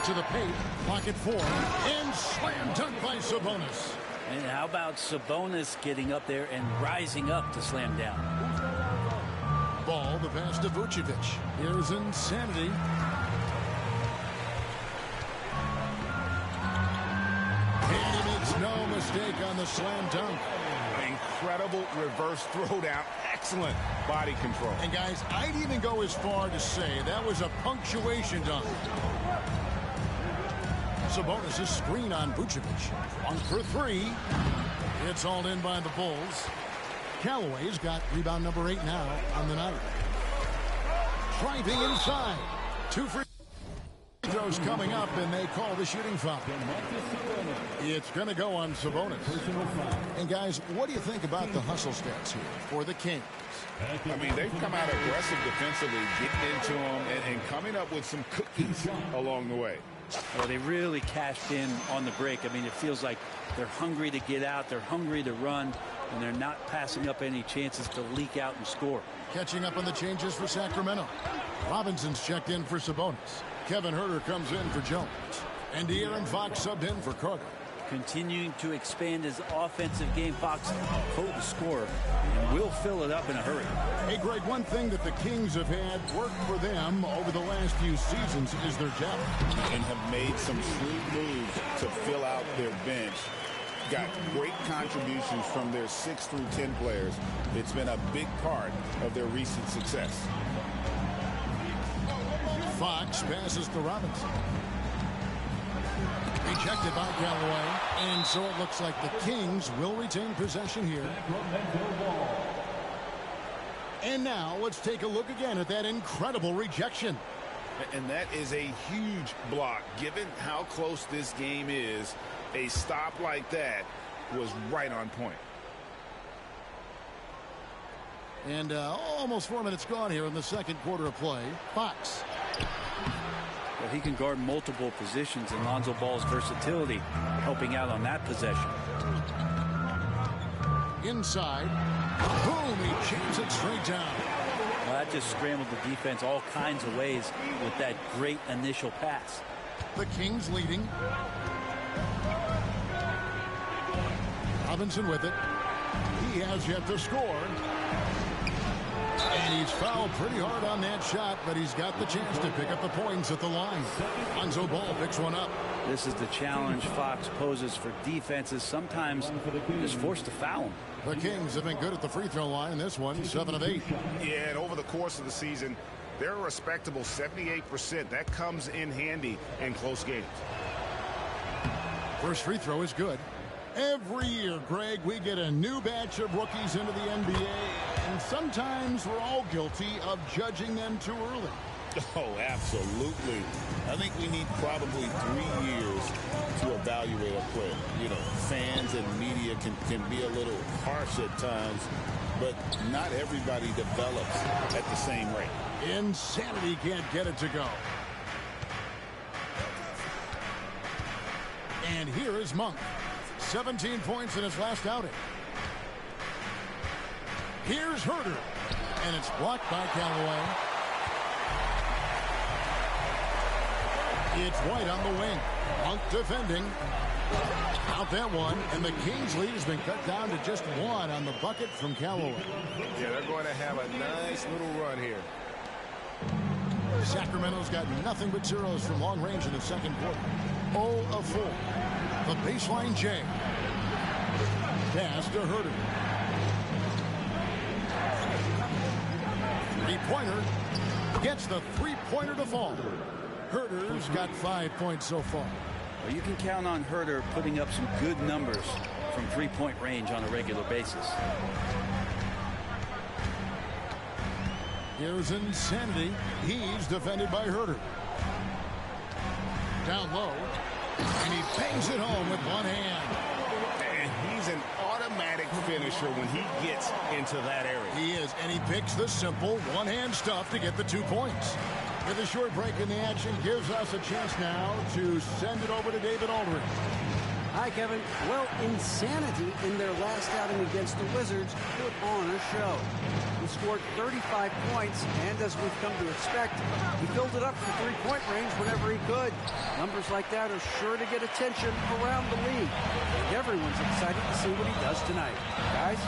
To the paint, pocket 4, and slam dunk by Sabonis. And how about Sabonis getting up there and rising up to slam down? Ball, the pass to Vucevic. Here's Insanity. And he makes no mistake on the slam dunk. Incredible reverse throwdown. Excellent body control. And guys, I'd even go as far to say that was a punctuation dunk. Sabonis' screen on Vucevic. 1 for 3. It's all in by the Bulls. Callaway's got rebound number 8 now on the night. Driving inside. 2 free throws coming up, and they call the shooting foul. It's going to go on Sabonis. And guys, what do you think about the hustle stats here for the Kings? I mean, they've come out aggressive defensively, getting into them and coming up with some cookies along the way. Well, they really cashed in on the break. I mean, it feels like they're hungry to get out, they're hungry to run, and they're not passing up any chances to leak out and score. Catching up on the changes for Sacramento. Robinson's checked in for Sabonis. Kevin Huerter comes in for Jones. And De'Aaron Fox subbed in for Carter. Continuing to expand his offensive game, Fox hold the score and will fill it up in a hurry. Hey, Greg, one thing that the Kings have had work for them over the last few seasons is their depth. And have made some shrewd moves to fill out their bench. Got great contributions from their 6 through 10 players. It's been a big part of their recent success. Fox passes to Robinson. Rejected by Callaway. And so it looks like the Kings will retain possession here. And now let's take a look again at that incredible rejection. And that is a huge block. Given how close this game is, a stop like that was right on point. And almost 4 minutes gone here in the second quarter of play. Fox. Well, he can guard multiple positions, and Lonzo Ball's versatility helping out on that possession. Inside. Boom, he jams it straight down. Well, that just scrambled the defense all kinds of ways with that great initial pass. The Kings leading. Robinson with it. He has yet to score. And he's fouled pretty hard on that shot, but he's got the chance to pick up the points at the line. Lonzo Ball picks one up. This is the challenge Fox poses for defenses. Sometimes you're just forced to foul them. The Kings have been good at the free throw line. This one, 7 of 8. Yeah, and over the course of the season, they're a respectable 78%. That comes in handy in close games. First free throw is good. Every year, Greg, we get a new batch of rookies into the NBA, and sometimes we're all guilty of judging them too early. Oh, absolutely. I think we need probably 3 years to evaluate a player. You know, fans and media can be a little harsh at times, but not everybody develops at the same rate. Insanity can't get it to go. And here is Monk. 17 points in his last outing. Here's Huerter. And it's blocked by Callaway. It's White on the wing. Monk defending. Out that one. And the Kings lead has been cut down to just 1 on the bucket from Callaway. Yeah, they're going to have a nice little run here. Sacramento's got nothing but zeros from long range in the second quarter. 0 of 4. The baseline J. Pass to Huerter. Three-pointer. Gets the three-pointer to fall. Huerter's got 5 points so far. Well, you can count on Huerter putting up some good numbers from three-point range on a regular basis. Here's Insanity. He's defended by Huerter. Down low. And he bangs it home with one hand. And he's an automatic finisher when he gets into that area. He is, and he picks the simple one-hand stuff to get the 2 points. With a short break in the action, gives us a chance now to send it over to David Aldridge. Hi, Kevin. Well, Insanity in their last outing against the Wizards put on a show. He scored 35 points, and as we've come to expect, he filled it up for three-point range whenever he could. Numbers like that are sure to get attention around the league. everyone's excited to see what he does tonight. Guys?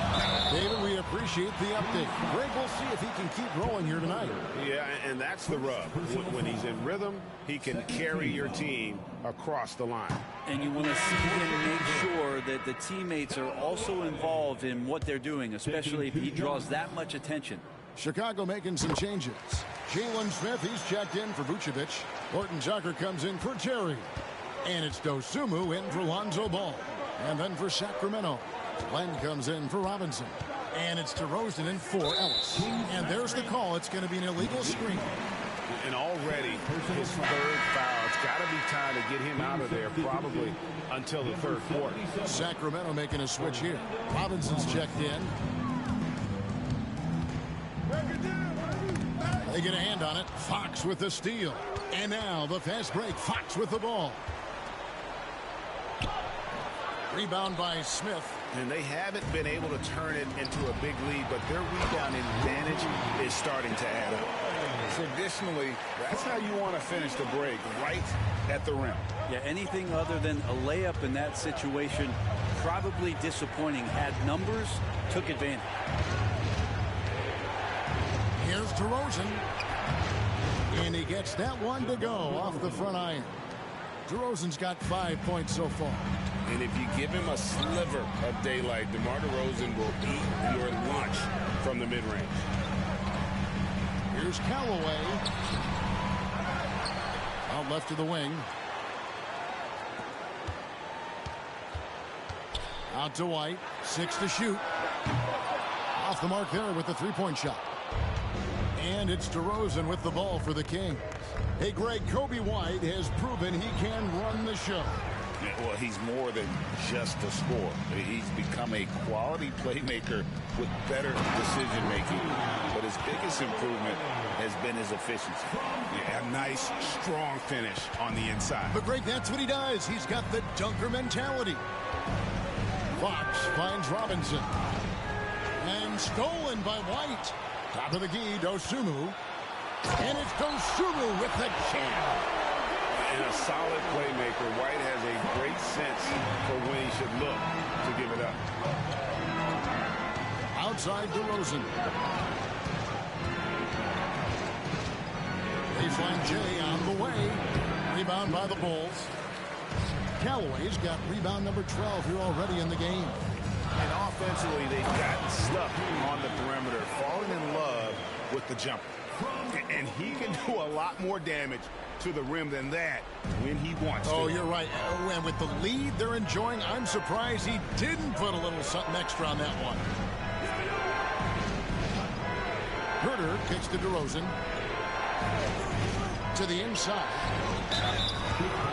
David, we appreciate the update. Greg, we'll see if he can keep rolling here tonight. Yeah, and that's the rub. When he's in rhythm, he can carry your team across the line. And you want to see him make sure that the teammates are also involved in what they're doing, especially if he draws that much attention. Chicago making some changes. Jalen Smith, he's checked in for Vucevic. Horton Tucker comes in for Terry. And it's Dosunmu in for Lonzo Ball. And then for Sacramento, Glenn comes in for Robinson. And it's DeRozan in for Ellis. And there's the call. It's going to be an illegal screen. And already his third foul. It's got to be time to get him out of there probably until the third quarter. Sacramento making a switch here. Robinson's checked in. They get a hand on it. Fox with the steal. And now the fast break. Fox with the ball. Rebound by Smith. And they haven't been able to turn it into a big lead, but their rebound advantage is starting to add up. Traditionally, that's how you want to finish the break, right at the rim. Yeah, anything other than a layup in that situation, probably disappointing. Had numbers, took advantage. Here's DeRozan. And he gets that one to go off the front iron. DeRozan's got 5 points so far. And if you give him a sliver of daylight, DeMar DeRozan will eat your lunch from the mid-range. Here's Calloway. Out left to the wing. Out to White. 6 to shoot. Off the mark there with the three-point shot. And it's DeRozan with the ball for the Kings. Hey, Greg, Kobe White has proven he can run the show. Well, he's more than just a scorer. He's become a quality playmaker with better decision-making. But his biggest improvement has been his efficiency. Yeah, a nice, strong finish on the inside. But, Greg, that's what he does. He's got the dunker mentality. Fox finds Robinson. And stolen by White. Top of the key, Dosunmu. And it's Dosunmu with the jam. And a solid playmaker, White has a great sense for when he should look to give it up. Outside DeRozan. Baseline Jay on the way. Rebound by the Bulls. Callaway's got rebound number 12 here already in the game. And offensively, they've gotten stuck on the perimeter, falling in love with the jumper. And he can do a lot more damage to the rim than that when he wants to. Oh, you're right. And with the lead they're enjoying, I'm surprised he didn't put a little something extra on that one. Herter kicks to DeRozan. To the inside.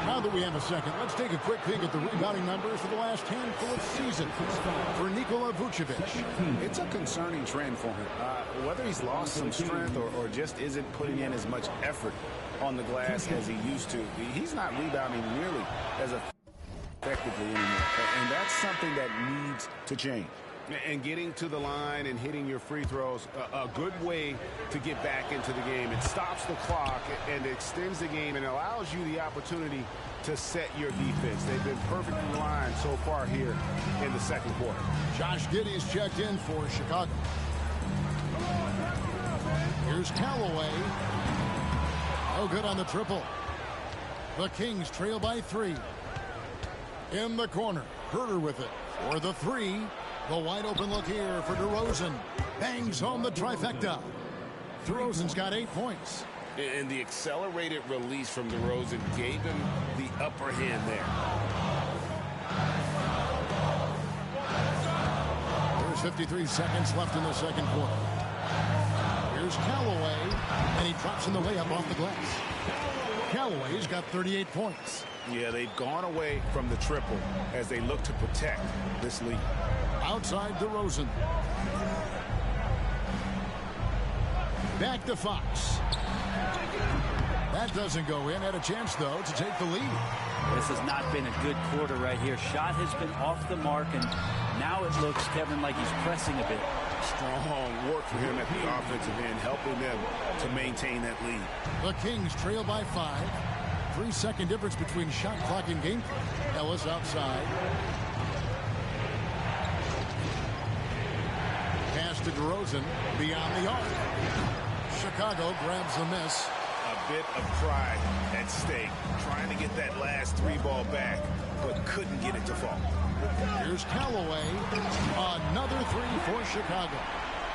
Now that we have a second, let's take a quick peek at the rebounding numbers for the last handful of seasons for Nikola Vucevic. It's a concerning trend for him. Whether he's lost some strength or just isn't putting in as much effort on the glass as he used to, he's not rebounding nearly as effectively anymore. And that's something that needs to change. And getting to the line and hitting your free throws, a good way to get back into the game. It stops the clock and extends the game and allows you the opportunity to set your defense. They've been perfectly aligned so far here in the second quarter. Josh Giddey's checked in for Chicago. Here's Callaway. No good on the triple. The Kings trail by 3. In the corner, Herter with it for the 3. The wide open look here for DeRozan. Bangs home the trifecta. DeRozan's got 8 points. And the accelerated release from DeRozan gave him the upper hand there. There's 53 seconds left in the second quarter. Here's Callaway, and he drops in the layup off the glass. Callaway's got 38 points. Yeah, they've gone away from the triple as they look to protect this lead. Outside DeRozan. Back to Fox. That doesn't go in. Had a chance, though, to take the lead. This has not been a good quarter right here. Shot has been off the mark, and now it looks, Kevin, like he's pressing a bit. Strong work for him at the offensive end, helping them to maintain that lead. The Kings trail by 5. 3-second difference between shot clock and game clock. Ellis outside. pass to DeRozan beyond the arc. Chicago grabs the miss. A bit of pride at stake, trying to get that last three ball back, but couldn't get it to fall. Here's Calloway. Another three for Chicago.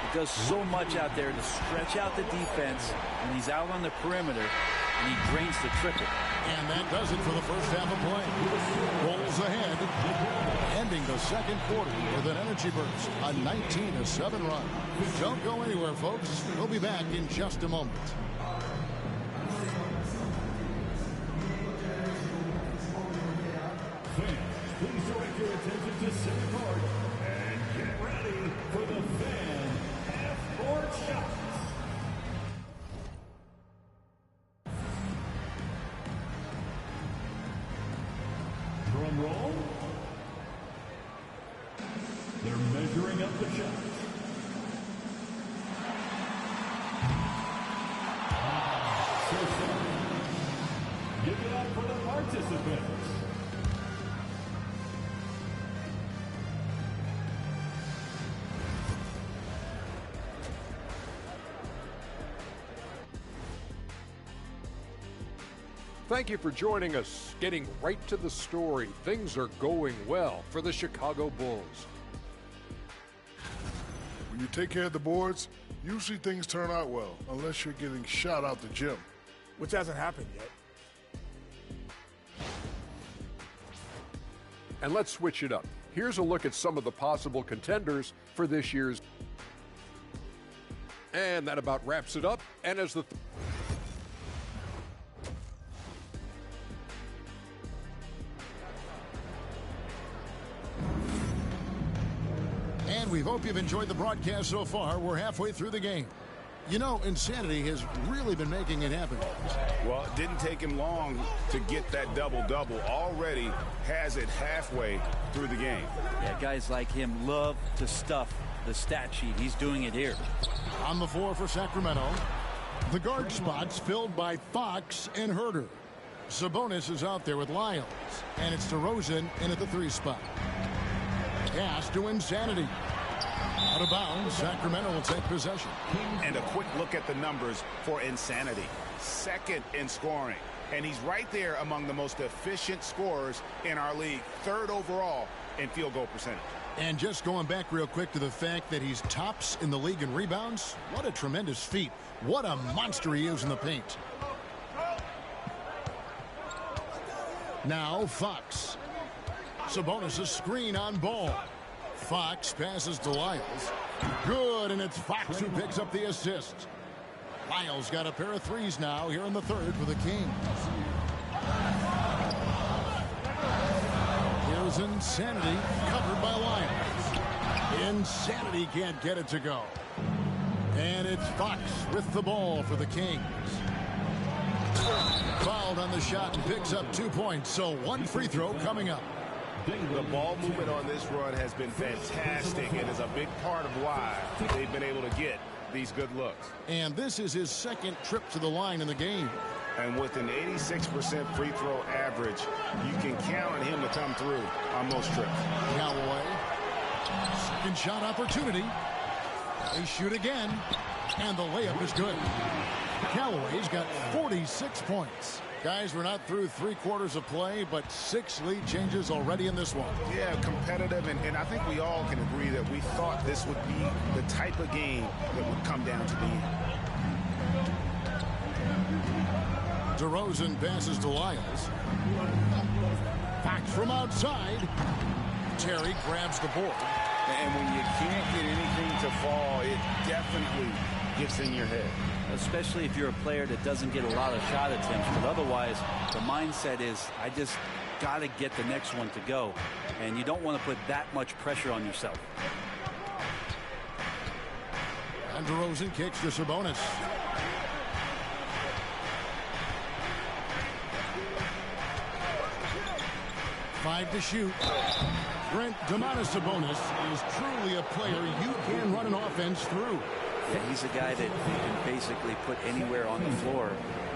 He does so much out there to stretch out the defense when he's out on the perimeter, and he drains the triple. And that does it for the first half of play. Bulls ahead, ending the second quarter with an energy burst, a 19-7 run. Don't go anywhere, folks. We'll be back in just a moment. Fans, please direct your attention to center court and get ready for the fan half-court shots. Drum roll. They're measuring up the shots. So sorry. Give it up for the participants. Thank you for joining us. Getting right to the story. Things are going well for the Chicago Bulls. When you take care of the boards, usually things turn out well, unless you're getting shot out the gym. Which hasn't happened yet. And let's switch it up. Here's a look at some of the possible contenders for this year's. And that about wraps it up. And as the And we hope you've enjoyed the broadcast so far. We're halfway through the game. You know, insanity has really been making it happen. Well, it didn't take him long to get that double-double. Already has it halfway through the game. Yeah, guys like him love to stuff the stat sheet. He's doing it here. On the floor for Sacramento, the guard spots filled by Fox and Herter. Sabonis is out there with Lyles, and it's DeRozan in at the 3 spot. Pass to Insanity. Out of bounds, Sacramento will take possession. And a quick look at the numbers for Insanity. Second in scoring. And he's right there among the most efficient scorers in our league. Third overall in field goal percentage. And just going back real quick to the fact that he's tops in the league in rebounds. What a tremendous feat. What a monster he is in the paint. Now Fox. Sabonis' screen on ball. Fox passes to Lyles. Good, and it's Fox who picks up the assist. Lyles got a pair of threes now here in the third for the Kings. Here's Insanity, covered by Lyles. Insanity can't get it to go. And it's Fox with the ball for the Kings. Fouled on the shot and picks up 2 points, so 1 free throw coming up. The ball movement on this run has been fantastic and is a big part of why they've been able to get these good looks. And this is his second trip to the line in the game. And with an 86% free throw average, you can count on him to come through on most trips. Calloway. Second shot opportunity. They shoot again. And the layup is good. Callaway's got 46 points. Guys, we're not through 3 quarters of play, but 6 lead changes already in this one. Yeah, competitive, and I think we all can agree that we thought this would be the type of game that would come down to the end. DeRozan passes to Lyles. Fox from outside. Terry grabs the board. And when you can't get anything to fall, it definitely gets in your head. Especially if you're a player that doesn't get a lot of shot attempts. But otherwise, the mindset is, I just got to get the next one to go. And you don't want to put that much pressure on yourself. And DeRozan kicks to Sabonis. Five to shoot. Brent Domantas Sabonis is truly a player you can run an offense through. Yeah, he's a guy that you can basically put anywhere on the floor,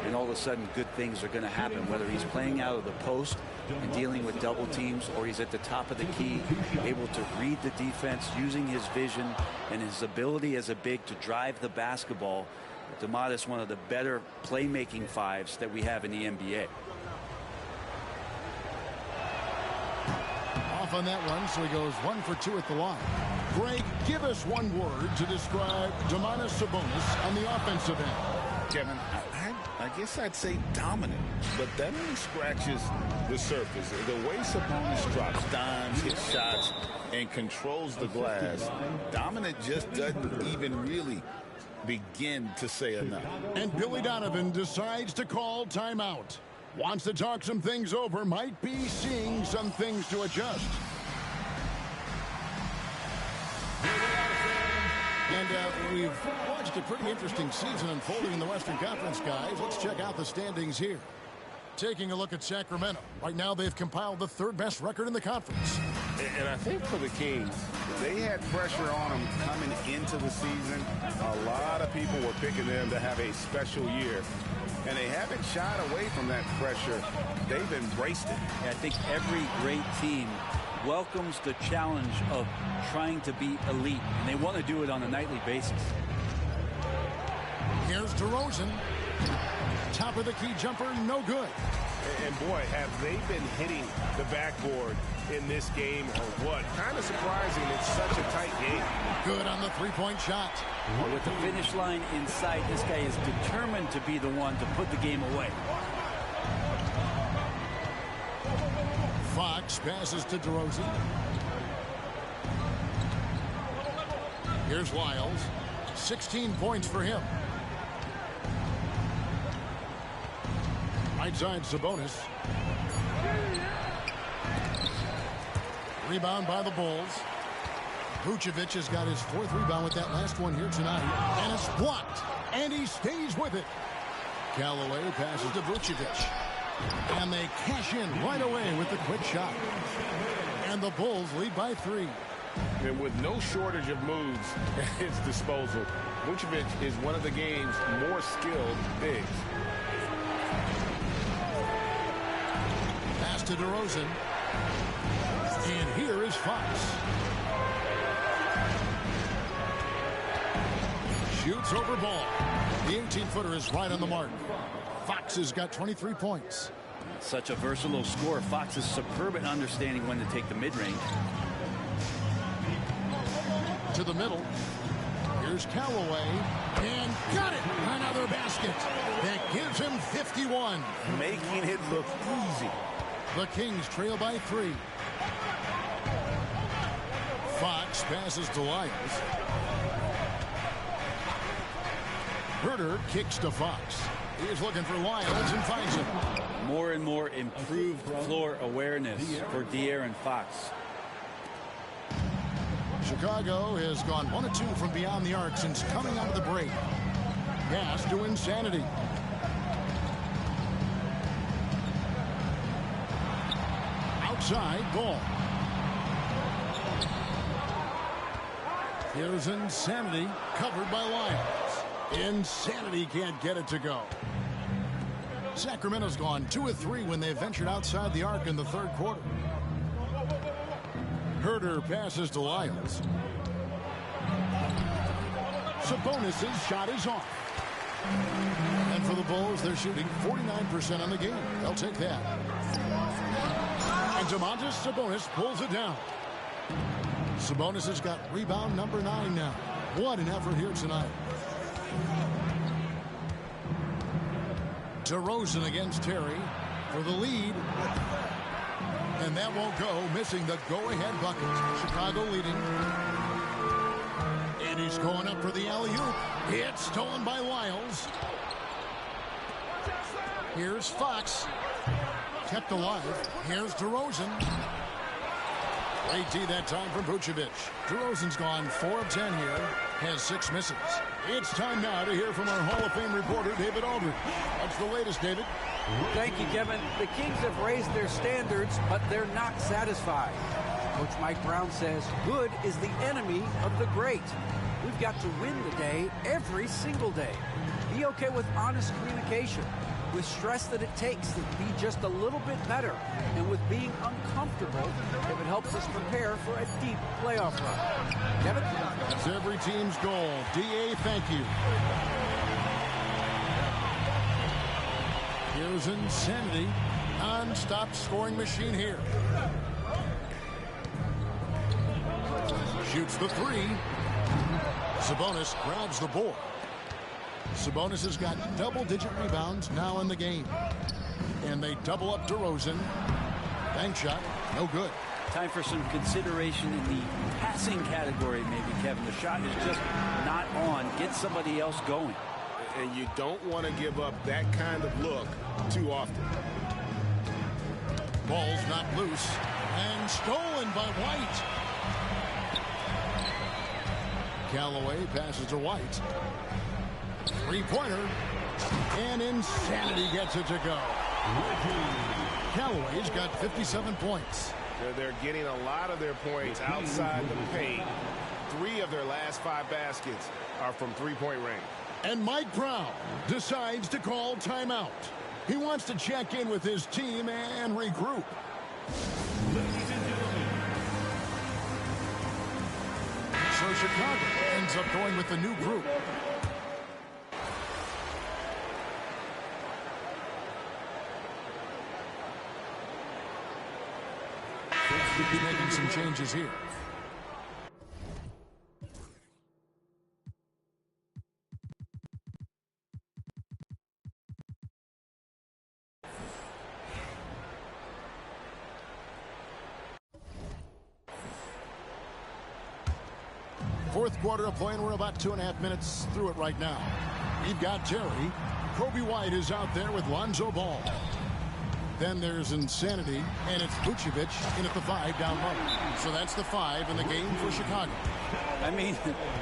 and all of a sudden good things are going to happen, whether he's playing out of the post and dealing with double teams, or he's at the top of the key, able to read the defense, using his vision and his ability as a big to drive the basketball. Domantas, one of the better playmaking fives that we have in the NBA. Off on that one, so he goes 1 for 2 at the line. Greg, give us one word to describe Domantas Sabonis on the offensive end. Kevin, I guess I'd say dominant, but that only scratches the surface. The way Sabonis drops dimes, hits shots, and controls the glass, dominant just doesn't even really begin to say enough. And Billy Donovan decides to call timeout. Wants to talk some things over, might be seeing some things to adjust. And we've watched a pretty interesting season unfolding in the Western Conference, guys. Let's check out the standings here. Taking a look at Sacramento. Right now they've compiled the 3rd best record in the conference. And I think for the Kings, they had pressure on them coming into the season. A lot of people were picking them to have a special year. And they haven't shied away from that pressure. They've embraced it. I think every great team welcomes the challenge of trying to be elite, and they want to do it on a nightly basis. Here's DeRozan. Top of the key jumper, no good. And boy, have they been hitting the backboard in this game or what? Kind of surprising, it's such a tight game. Good on the three-point shot. With the finish line in sight, this guy is determined to be the one to put the game away. Fox passes to DeRozan. Here's Lyles. 16 points for him. Right side, Sabonis. Rebound by the Bulls. Vucevic has got his 4th rebound with that last one here tonight. And it's blocked. And he stays with it. Calloway passes to Vucevic. And they cash in right away with the quick shot. And the Bulls lead by 3. And with no shortage of moves at his disposal, Vucevic is one of the game's more skilled bigs. Pass to DeRozan. And here is Fox. Shoots over ball. The 18-footer is right on the mark. Fox has got 23 points. Such a versatile scorer. Fox is superb at understanding when to take the mid-range. To the middle. Here's Calloway. And got it! Another basket. That gives him 51. Making it look easy. The Kings trail by 3. Fox passes to Lyles. Herter kicks to Fox. He's looking for Lyles and finds him. More and more improved floor awareness for De'Aaron Fox. Chicago has gone 1 of 2 from beyond the arc since coming out of the break. Pass to Insanity. Outside, Ball. Here's Insanity, covered by Lyles. Insanity can't get it to go. Sacramento's gone 2 of 3 when they ventured outside the arc in the 3rd quarter. Herter passes to Lyles. Sabonis' shot is off. And for the Bulls, they're shooting 49% on the game. They'll take that. And Domantas Sabonis pulls it down. Sabonis has got rebound number 9 now. What an effort here tonight. DeRozan against Terry for the lead. And that won't go, missing the go-ahead bucket. Chicago leading. And he's going up for the alley-oop. It's stolen by Lyles. Here's Fox. Kept alive. Here's DeRozan. Great D that time from Vucevic. DeRozan's gone 4 of 10 here. Has 6 misses. It's time now to hear from our Hall of Fame reporter, David Aldridge. What's the latest, David? Thank you, Kevin. The Kings have raised their standards, but they're not satisfied. Coach Mike Brown says good is the enemy of the great. We've got to win the day every single day. Be okay with honest communication. with stress that it takes to be just a little bit better, and with being uncomfortable if it helps us prepare for a deep playoff run. Kevin? That's every team's goal. D.A., thank you. Here's Insanity. Non-stop scoring machine here. Shoots the three. Sabonis grabs the board. Sabonis has got double-digit rebounds now in the game. And they double up DeRozan. Bank shot, no good. Time for some consideration in the passing category, maybe, Kevin. The shot is just not on. Get somebody else going. And you don't want to give up that kind of look too often. Ball's not loose. And stolen by White. Calloway passes to White. Three-pointer. And Insanity gets it to go. Callaway's got 57 points. They're getting a lot of their points outside the paint. 3 of their last 5 baskets are from three-point range. And Mike Brown decides to call timeout. He wants to check in with his team and regroup. So Chicago ends up going with the new group. He's making some changes here. Fourth quarter of play, and we're about 2.5 minutes through it right now. You've got Terry. Kobe White is out there with Lonzo Ball. Then there's Insanity, and it's Vucevic in at the 5 down low. So that's the 5 in the game for Chicago. I mean,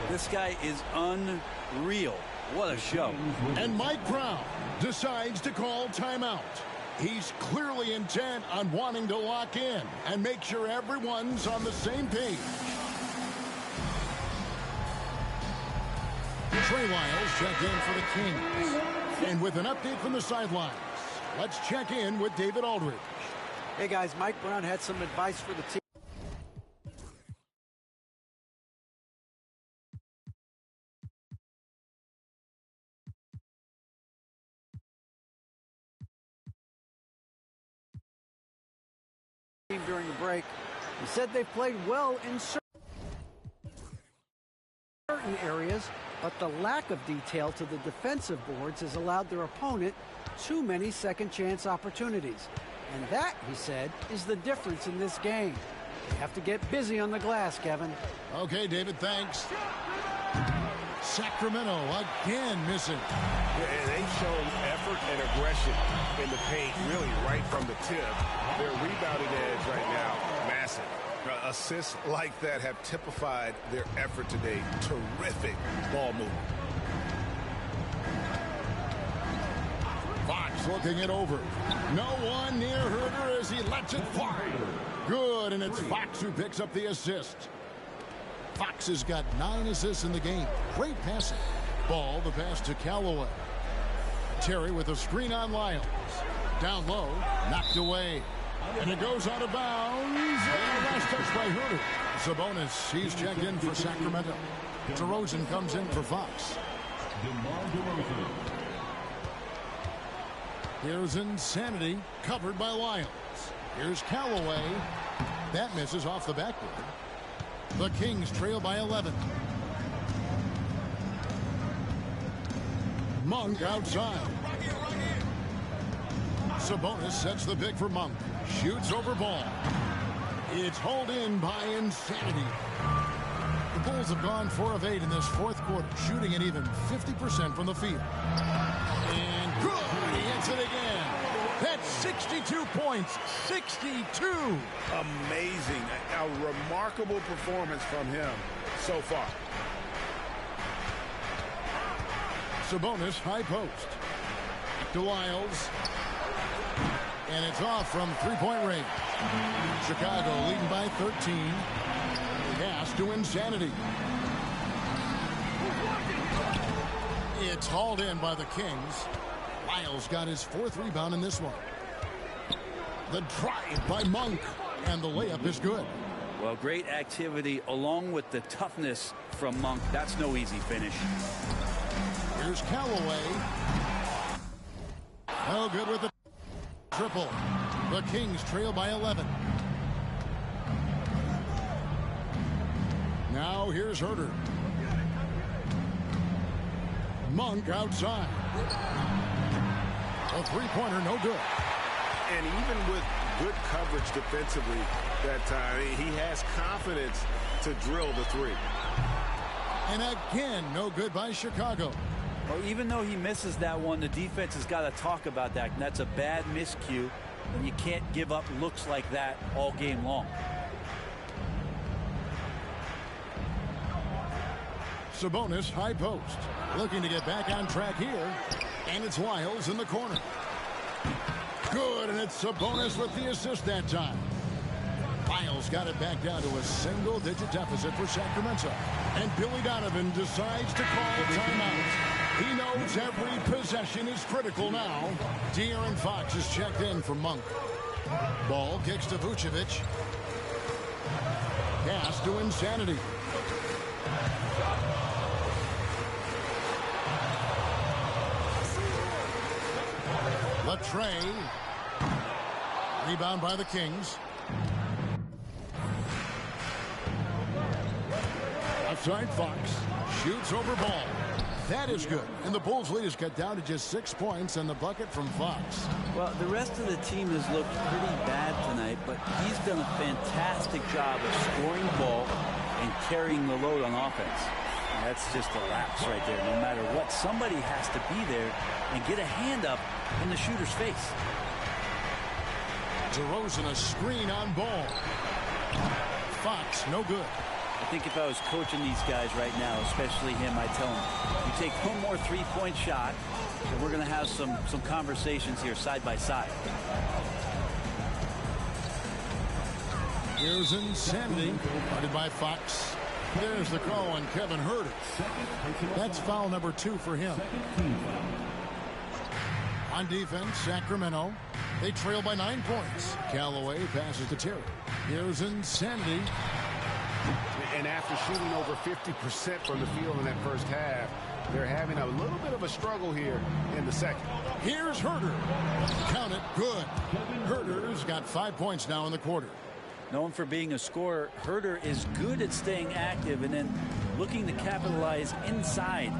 this guy is unreal. What a show. And Mike Brown decides to call timeout. He's clearly intent on wanting to lock in and make sure everyone's on the same page. Trey Lyles checked in for the Kings. And with an update from the sidelines, let's check in with David Aldridge. Hey, guys, Mike Brown had some advice for the team. During the break, he said they played well in certain areas, but the lack of detail to the defensive boards has allowed their opponent too many second chance opportunities. And that, he said, is the difference in this game. You have to get busy on the glass, Kevin. Okay, David, thanks. Sacramento again missing. And they've shown effort and aggression in the paint, really right from the tip. Their rebounding edge right now, massive. Assists like that have typified their effort today. Terrific ball movement. Fox looking it over. No one near Herder as he lets it fly. Good, and it's Fox who picks up the assist. Fox has got 9 assists in the game. Great passing. Ball, the pass to Calloway. Terry with a screen on Lyles. Down low, knocked away. And it goes out of bounds. And last touch by Herder. Sabonis, he's checked in for Sacramento. DeRozan comes in for Fox. Here's Insanity, covered by Lyles. Here's Calloway. That misses off the backboard. The Kings trail by 11. Monk outside. Sabonis sets the pick for Monk. Shoots over ball. It's hauled in by Insanity. The Bulls have gone 4 of 8 in this fourth quarter, shooting at even 50% from the field. And good! He hits it again. That's 62 points. 62! Amazing. A remarkable performance from him so far. Sabonis, high post. Back to Lyles. And it's off from three-point range. Chicago leading by 13. Pass to Insanity. It's hauled in by the Kings. Lyles got his 4th rebound in this one. The drive by Monk, and the layup is good. Well, great activity along with the toughness from Monk. That's no easy finish. Here's Calloway. No good with the triple. The Kings trail by 11. Now here's Herter. Monk outside. A three-pointer, no good. And even with good coverage defensively that time, he has confidence to drill the three. And again, no good by Chicago. Well, even though he misses that one, the defense has got to talk about that. And that's a bad miscue. And you can't give up looks like that all game long. Sabonis, high post. Looking to get back on track here. And it's Lyles in the corner. Good, and it's Sabonis with the assist that time. Lyles got it back down to a single-digit deficit for Sacramento. And Billy Donovan decides to call a timeout. He knows every possession is critical now. De'Aaron Fox is checked in for Monk. Ball kicks to Vucevic. Pass to Insanity. Latrey. Rebound by the Kings. Outside Fox. Shoots over Ball. That is good. And the Bulls' lead is cut down to just 6 points and the bucket from Fox. Well, the rest of the team has looked pretty bad tonight, but he's done a fantastic job of scoring the ball and carrying the load on offense. And that's just a lapse right there. No matter what, somebody has to be there and get a hand up in the shooter's face. DeRozan, a screen on Ball. Fox, no good. I think if I was coaching these guys right now, especially him, I'd tell him, you take one more three-point shot, and we're going to have some conversations here side by side. Here's Insanity, guarded by Fox. There's the call on Kevin Herter. That's foul number 2 for him. On defense, Sacramento. They trail by 9 points. Calloway passes to Terry. Here's Insanity. And after shooting over 50% from the field in that first half, they're having a little bit of a struggle here in the second. Here's Herter. Count it, good. Herter's got 5 points now in the quarter. Known for being a scorer, Herter is good at staying active and then looking to capitalize inside.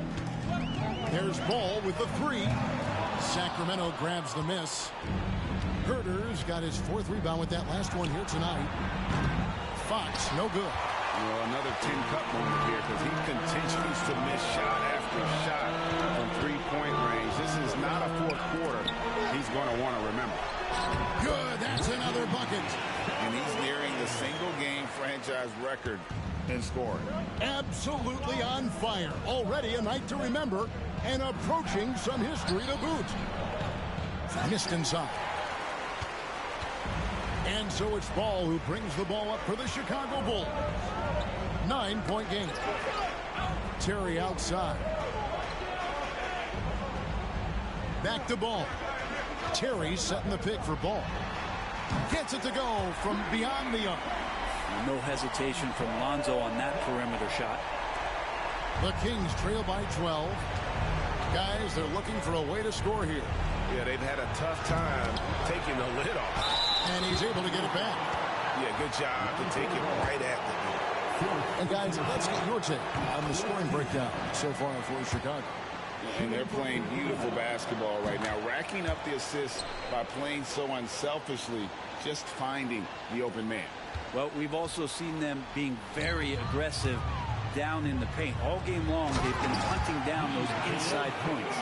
There's Ball with the 3. Sacramento grabs the miss. Herter's got his 4th rebound with that last one here tonight. Fox, no good. Well, another tin cup moment here because he continues to miss shot after shot from three-point range. This is not a fourth quarter he's going to want to remember. Good, that's another bucket. And he's nearing the single-game franchise record in scoring. Absolutely on fire. Already a night to remember and approaching some history to boot. Missed inside. And so it's Ball who brings the ball up for the Chicago Bulls. 9-point game. Terry outside. Back to Ball. Terry setting the pick for Ball. Gets it to go from beyond the arc. No hesitation from Lonzo on that perimeter shot. The Kings trail by 12. Guys, they're looking for a way to score here. Yeah, they've had a tough time taking the lid off. And he's able to get it back. Yeah, good job to take it right at the net. And guys, let's get your take on the scoring breakdown so far for Chicago. And they're playing beautiful basketball right now, racking up the assists by playing so unselfishly, just finding the open man. Well, we've also seen them being very aggressive down in the paint. All game long, they've been hunting down those inside points.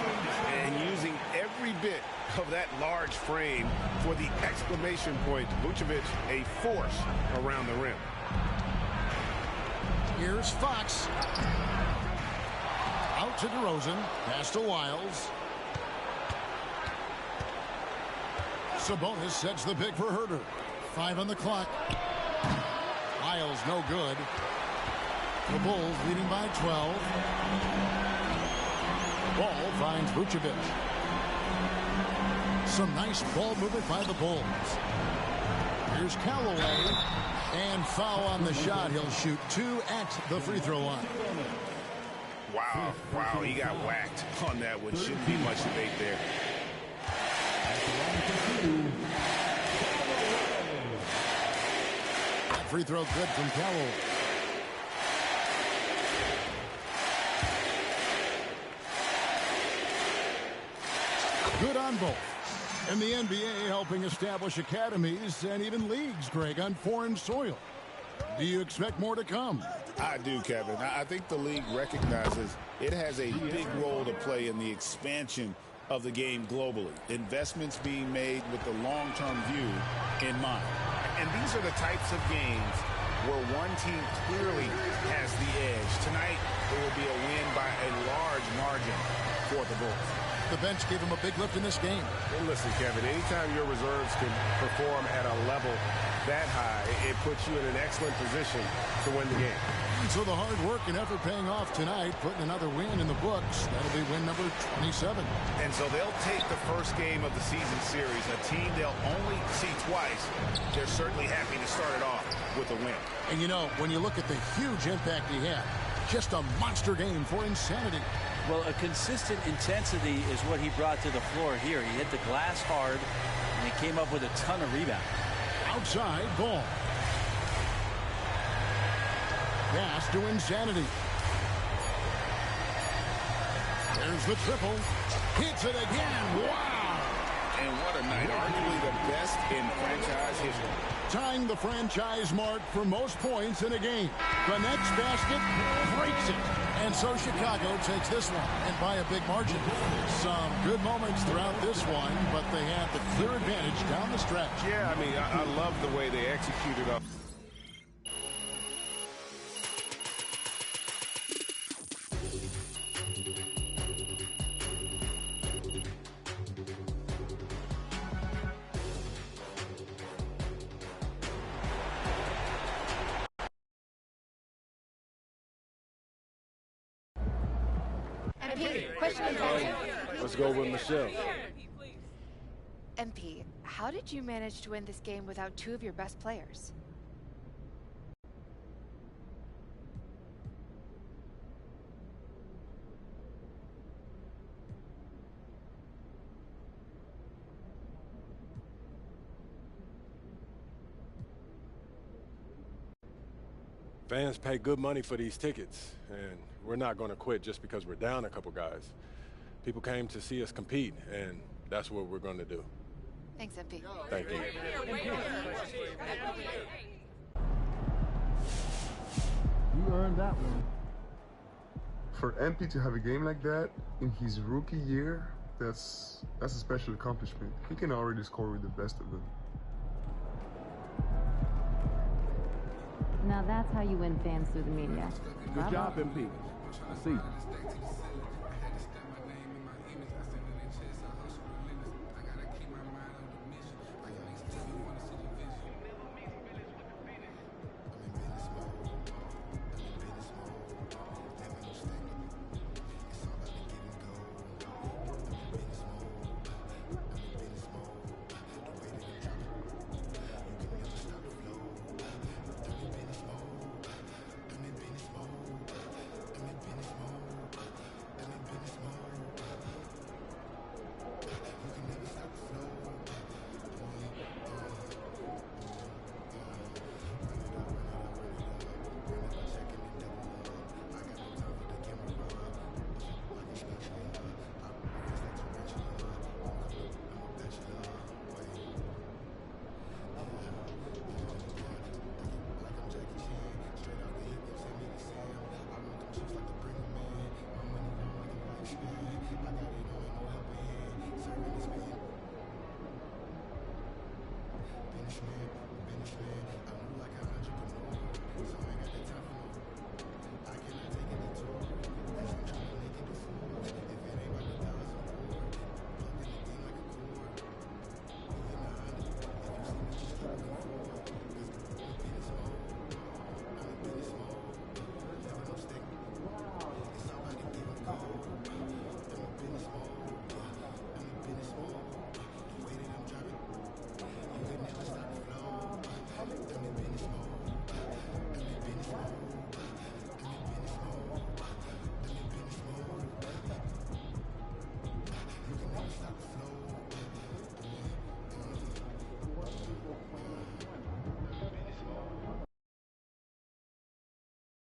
And using every bit of that large frame for the exclamation point. Vucevic, a force around the rim. Here's Fox. Out to DeRozan. Pass to Lyles. Sabonis sets the pick for Herter. 5 on the clock. Lyles no good. The Bulls leading by 12. Ball finds Vucevic. Some nice ball movement by the Bulls. Here's Calloway. And foul on the shot. He'll shoot 2 at the free throw line. Wow, he got whacked on that one. Shouldn't be much debate there. That free throw good from Calloway. Good on both. And the NBA helping establish academies and even leagues, Greg, on foreign soil. Do you expect more to come? I do, Kevin. I think the league recognizes it has a big role to play in the expansion of the game globally. Investments being made with the long-term view in mind. And these are the types of games where one team clearly has the edge. Tonight, it will be a win by a large margin for the Bulls. The bench gave him a big lift in this game. Well, listen, Kevin, anytime your reserves can perform at a level that high, it puts you in an excellent position to win the game. And so the hard work and effort paying off tonight, putting another win in the books. That'll be win number 27. And so they'll take the first game of the season series, a team they'll only see twice. They're certainly happy to start it off with a win. And you know, when you look at the huge impact he had, just a monster game for insanity. Well, a consistent intensity is what he brought to the floor here. He hit the glass hard, and he came up with a ton of rebounds. Outside ball. Pass to insanity. There's the triple. Hits it again. Wow. And what a night. Arguably the best in franchise history. Tying the franchise mark for most points in a game. The next basket breaks it. And so Chicago takes this one, and by a big margin. Some good moments throughout this one, but they had the clear advantage down the stretch. Yeah, I mean, I love the way they executed up. Let's go with Michelle. MP, how did you manage to win this game without 2 of your best players? Fans pay good money for these tickets, and we're not going to quit just because we're down a couple guys. People came to see us compete, and that's what we're going to do. Thanks, MP. Thank you. You earned that one. For MP to have a game like that in his rookie year, that's a special accomplishment. He can already score with the best of them. Now that's how you win fans through the media. Good job, MP. I see.